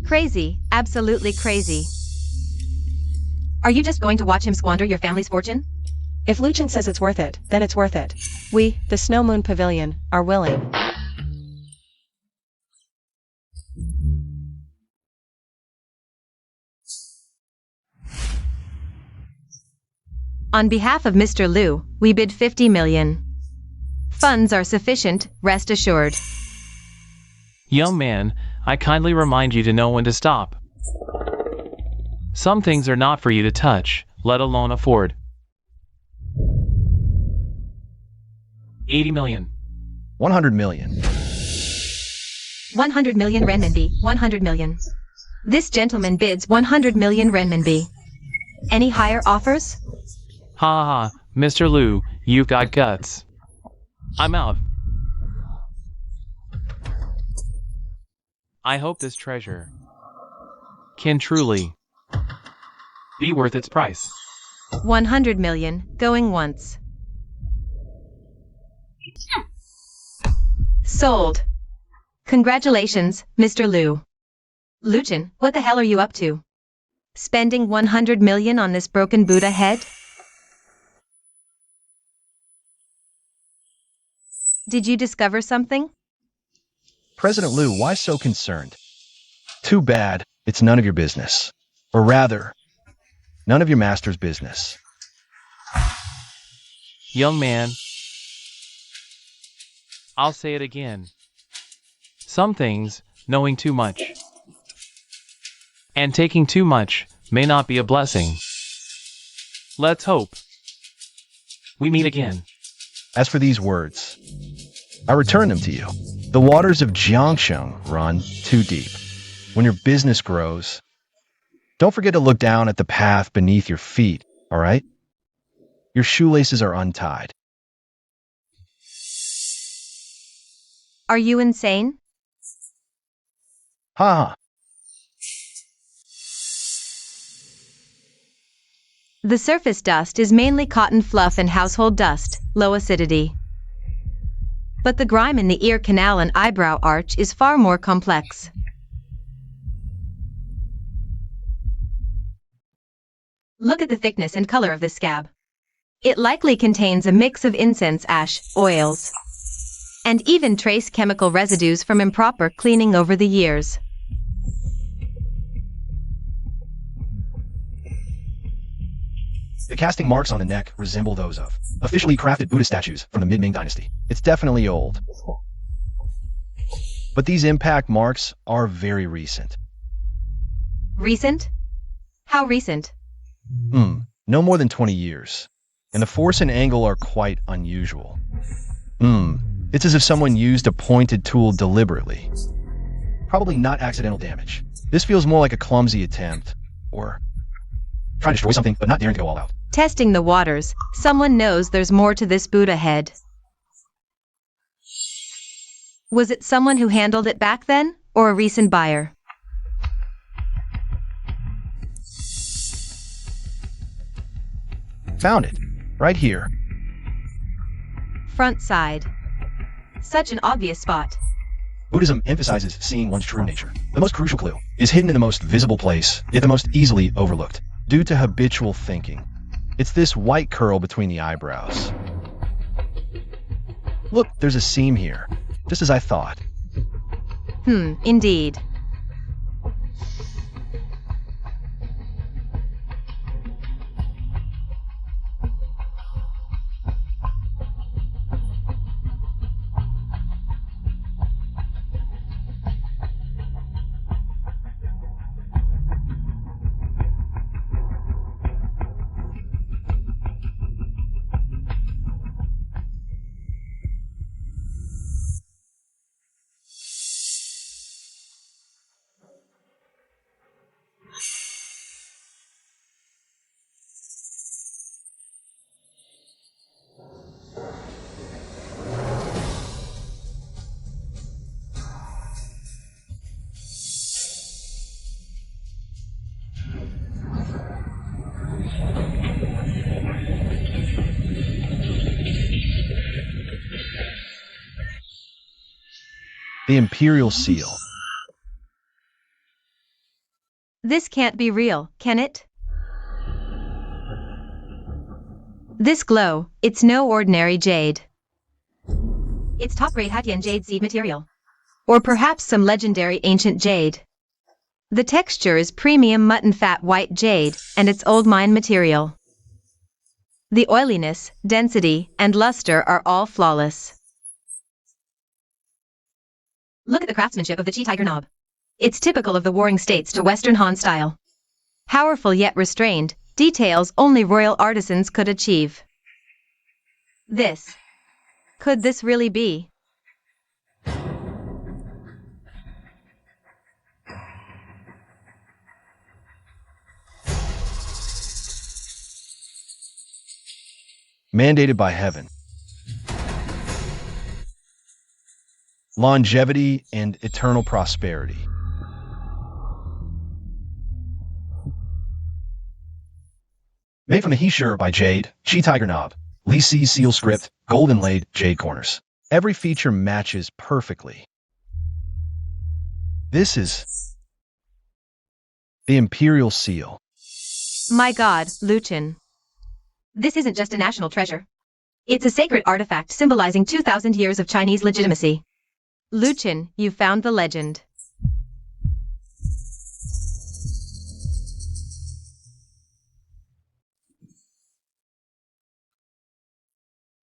Crazy, absolutely crazy. Are you just going to watch him squander your family's fortune? If Luchin says it's worth it, then it's worth it. We, the Snow Moon Pavilion, are willing. On behalf of Mr. Liu, we bid 50 million. Funds are sufficient, rest assured. Young man, I kindly remind you to know when to stop. Some things are not for you to touch, let alone afford. 80 million. 100 million. 100 million renminbi, 100 million. This gentleman bids 100 million renminbi. Any higher offers? Ha ha ha, Mr. Liu, you've got guts. I'm out. I hope this treasure can truly be worth its price. 100 million, going once. Sold. Congratulations, Mr. Liu. Luchin, what the hell are you up to? Spending 100 million on this broken Buddha head? Did you discover something? President Liu, why so concerned? Too bad, it's none of your business. Or rather, none of your master's business. Young man, I'll say it again. Some things, knowing too much and taking too much may not be a blessing. Let's hope we meet again. As for these words, I return them to you. The waters of Jiangsheng run too deep. When your business grows, don't forget to look down at the path beneath your feet, all right? Your shoelaces are untied. Are you insane? Ha ha. The surface dust is mainly cotton fluff and household dust, low acidity. But the grime in the ear canal and eyebrow arch is far more complex. Look at the thickness and color of this scab. It likely contains a mix of incense ash, oils, and even trace chemical residues from improper cleaning over the years. The casting marks on the neck resemble those of officially crafted Buddha statues from the mid-Ming dynasty. It's definitely old. But these impact marks are very recent. Recent? How recent? No more than 20 years. And the force and angle are quite unusual. It's as if someone used a pointed tool deliberately. Probably not accidental damage. This feels more like a clumsy attempt, or trying to destroy something but not daring to go all out. Testing the waters, someone knows there's more to this Buddha head. Was it someone who handled it back then, or a recent buyer? Found it. Right here. Front side. Such an obvious spot. Buddhism emphasizes seeing one's true nature. The most crucial clue is hidden in the most visible place, yet the most easily overlooked. due to habitual thinking. It's this white curl between the eyebrows. Look, there's a seam here, just as I thought. Indeed. The Imperial Seal. This can't be real, can it? This glow, it's no ordinary jade. It's top-grade Hattian jade seed material. Or perhaps some legendary ancient jade. The texture is premium mutton fat white jade, and it's old mine material. The oiliness, density, and luster are all flawless. Look at the craftsmanship of the Chi Tiger knob. It's typical of the Warring States to Western Han style. Powerful yet restrained, details only royal artisans could achieve. Could this really be? Mandated by heaven. Longevity and eternal prosperity. Made from the He-Sure by Jade, Chi Tiger Knob, Lee C seal script, gold inlaid jade corners. Every feature matches perfectly. This is the Imperial Seal. My God, Luchin. This isn't just a national treasure. It's a sacred artifact symbolizing 2,000 years of Chinese legitimacy. Luchin, you found the legend.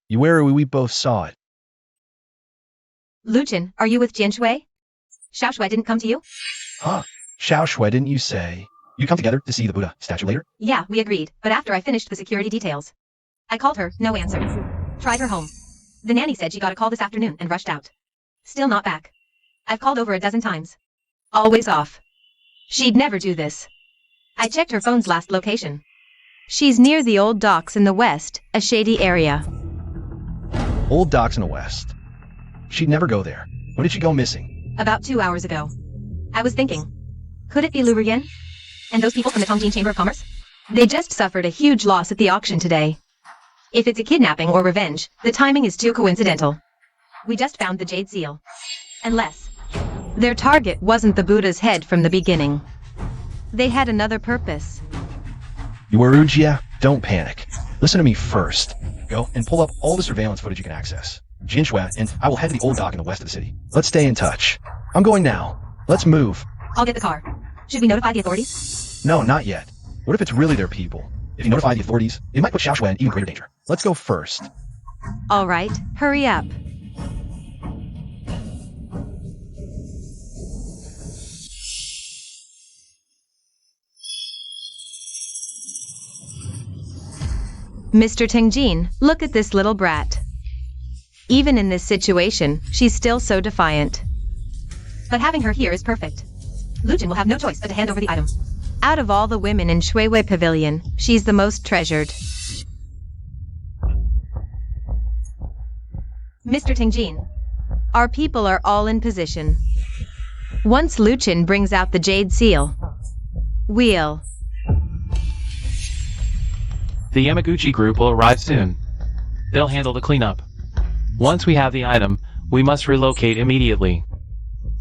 We both saw it. Luchin, are you with Jian Shui? Xiao Shui didn't come to you? Huh? Xiao Shui, didn't you say? You come together to see the Buddha statue later? Yeah, we agreed, but after I finished the security details. I called her, no answer. Tried her home. The nanny said she got a call this afternoon and rushed out. Still not back. I've called over a dozen times. Always off. She'd never do this. I checked her phone's last location. She's near the old docks in the west, a shady area. Old docks in the west. She'd never go there. When did she go missing? About 2 hours ago. I was thinking, could it be Lu Ruyen? And those people from the Tongjin Chamber of Commerce? They just suffered a huge loss at the auction today. If it's a kidnapping or revenge, the timing is too coincidental. We just found the jade seal. Unless their target wasn't the Buddha's head from the beginning. They had another purpose. Yuarujia, don't panic. Listen to me first. Go and pull up all the surveillance footage you can access. Jinshui, and I will head to the old dock in the west of the city. Let's stay in touch. I'm going now. Let's move. I'll get the car. Should we notify the authorities? No, not yet. What if it's really their people? If you notify the authorities, it might put Xiao Shui in even greater danger. Let's go first. All right, hurry up. Mr. Tingjin, look at this little brat. Even in this situation, she's still so defiant. But having her here is perfect. Luchin will have no choice but to hand over the item. Out of all the women in Shuiwei Pavilion, she's the most treasured. Mr. Tingjin, our people are all in position. Once Luchin brings out the jade seal, we'll... The Yamaguchi group will arrive soon. They'll handle the cleanup. Once we have the item, we must relocate immediately.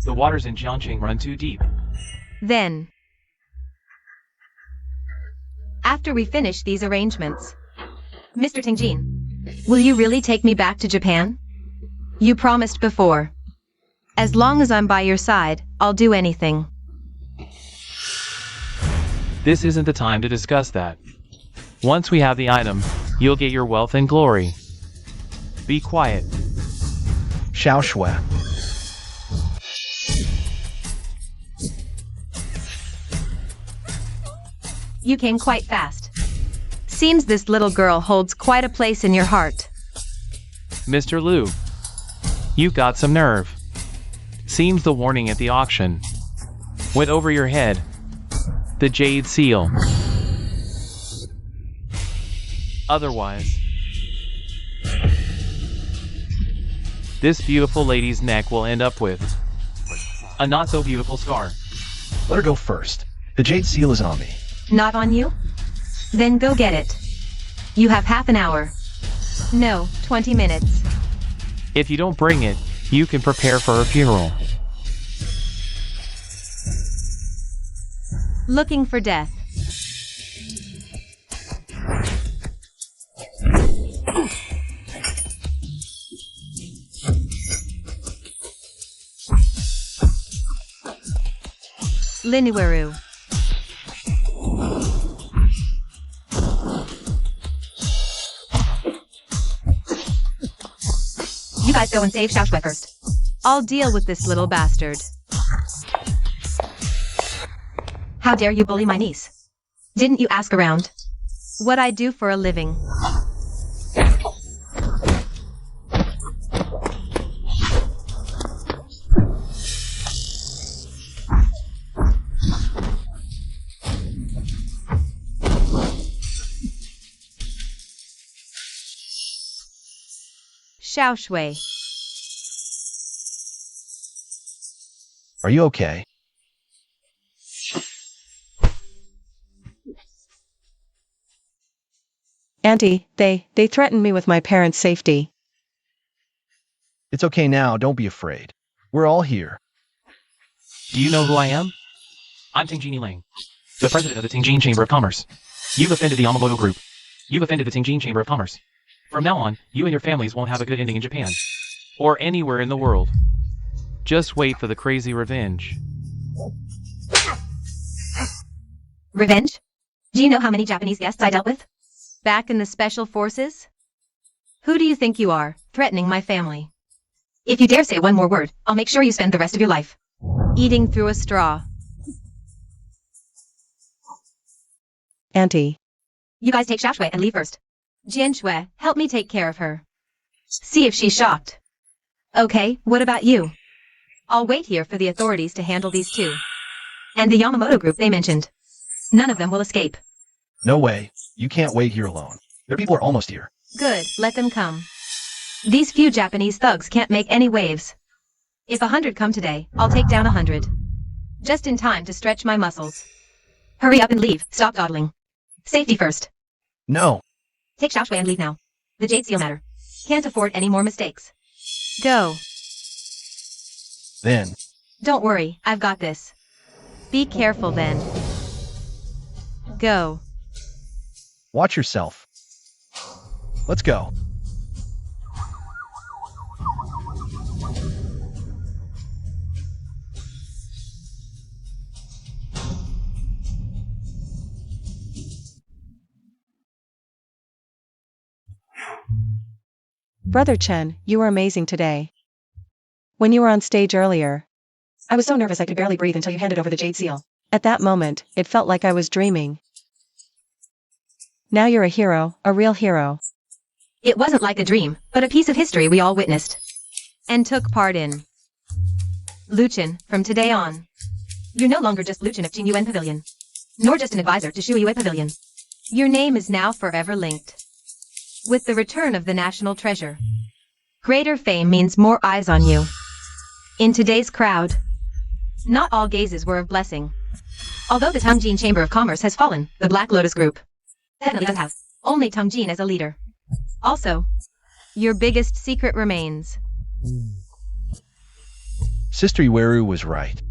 The waters in Jiangqing run too deep. Then... after we finish these arrangements. Mr. Tingjin, will you really take me back to Japan? You promised before. As long as I'm by your side, I'll do anything. This isn't the time to discuss that. Once we have the item, you'll get your wealth and glory. Be quiet. Xiao Shui. You came quite fast. Seems this little girl holds quite a place in your heart. Mr. Liu, you've got some nerve. Seems the warning at the auction went over your head. The jade seal. Otherwise, this beautiful lady's neck will end up with a not-so-beautiful scar. Let her go first. The jade seal is on me. Not on you? Then go get it. You have half an hour. No, 20 minutes. If you don't bring it, you can prepare for her funeral. Looking for death. Linueru. You guys go and save Xiao Shui first. I'll deal with this little bastard. How dare you bully my niece? Didn't you ask around? What I do for a living? Xiao Shui. Are you okay? Auntie, they threatened me with my parents' safety. It's okay now, don't be afraid. We're all here. Do you know who I am? I'm Tingjin Lang, the president of the Tingjin Chamber of Commerce. You've offended the Yamamoto Group. You've offended the Tingjin Chamber of Commerce. From now on, you and your families won't have a good ending in Japan. Or anywhere in the world. Just wait for the crazy revenge. Revenge? Do you know how many Japanese guests I dealt with? Back in the special forces? Who do you think you are, threatening my family? If you dare say one more word, I'll make sure you spend the rest of your life eating through a straw. Auntie. You guys take Xiao Shui and leave first. Jian Shui, help me take care of her. See if she's shocked. Okay, what about you? I'll wait here for the authorities to handle these two. And the Yamamoto group they mentioned. None of them will escape. No way. You can't wait here alone. Their people are almost here. Good, let them come. These few Japanese thugs can't make any waves. If 100 come today, I'll take down 100. Just in time to stretch my muscles. Hurry up and leave, stop dawdling. Safety first. No. Take Xiao Shui and leave now. The jade seal matter. Can't afford any more mistakes. Go. Then. Don't worry, I've got this. Be careful then. Go. Watch yourself. Let's go. Brother Chen, you were amazing today. When you were on stage earlier, I was so nervous I could barely breathe until you handed over the jade seal. At that moment, it felt like I was dreaming. Now you're a hero, a real hero. It wasn't like a dream, but a piece of history we all witnessed. And took part in. Luchin, from today on. You're no longer just Luchin of Jingyuan Pavilion. Nor just an advisor to Shuiyue Pavilion. Your name is now forever linked with the return of the national treasure. Greater fame means more eyes on you. In today's crowd, not all gazes were of blessing. Although the Tingjin Chamber of Commerce has fallen, the Black Lotus Group definitely does have only Tingjin as a leader. Also, your biggest secret remains. Sister Iweru was right.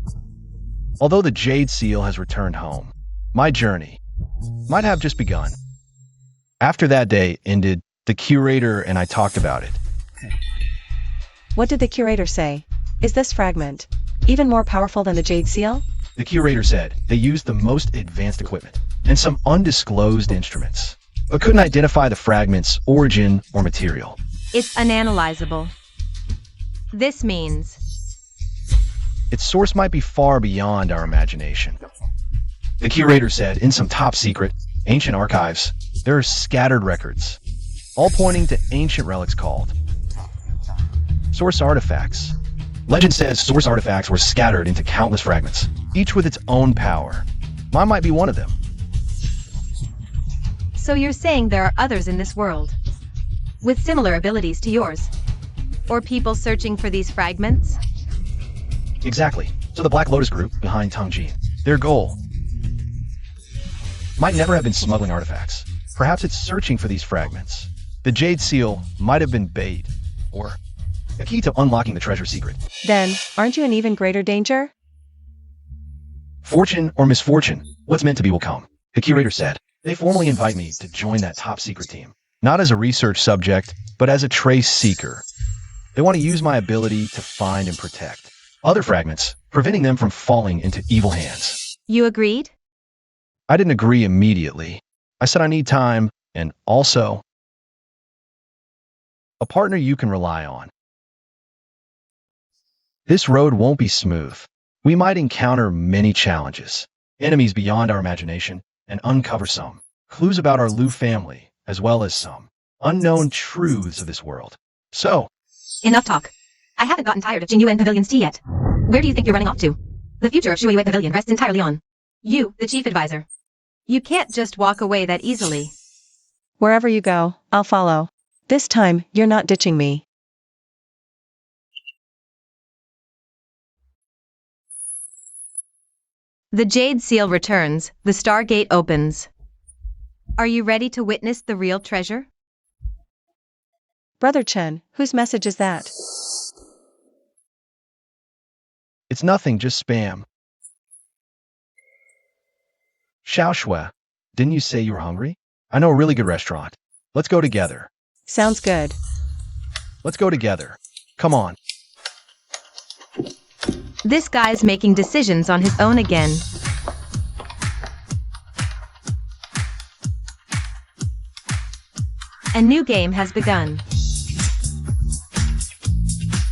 Although the jade seal has returned home, my journey might have just begun. After that day ended, the curator and I talked about it. What did the curator say? Is this fragment even more powerful than the jade seal? The curator said they used the most advanced equipment and some undisclosed instruments, but couldn't identify the fragment's origin or material. It's unanalyzable. This means Its source might be far beyond our imagination. The curator said in some top secret, ancient archives, there are scattered records, all pointing to ancient relics called source artifacts. Legend says source artifacts were scattered into countless fragments, each with its own power. Mine might be one of them. So you're saying there are others in this world with similar abilities to yours? Or people searching for these fragments? Exactly. So the Black Lotus group behind Tongjin, their goal might never have been smuggling artifacts. Perhaps it's searching for these fragments. The Jade Seal might have been bait, or a key to unlocking the treasure secret. Then, aren't you in even greater danger? Fortune or misfortune, what's meant to be will come. The curator said they formally invite me to join that top secret team, not as a research subject, but as a trace seeker. They want to use my ability to find and protect other fragments, preventing them from falling into evil hands. You agreed? I didn't agree immediately. I said I need time, and also a partner you can rely on. This road won't be smooth. We might encounter many challenges, enemies beyond our imagination, and uncover some clues about our Lu family, as well as some unknown truths of this world. So, Enough talk. I haven't gotten tired of Jinyuan Pavilion's tea yet. Where do you think you're running off to? The future of Shuiyue Pavilion rests entirely on you, the chief advisor. You can't just walk away that easily. Wherever you go, I'll follow. This time, you're not ditching me. The Jade Seal returns, the Stargate opens. Are you ready to witness the real treasure? Brother Chen, whose message is that? it's nothing, just spam. Xiaoxue, didn't you say you were hungry? I know a really good restaurant. Let's go together. Sounds good. Let's go together. Come on. This guy's making decisions on his own again. A new game has begun.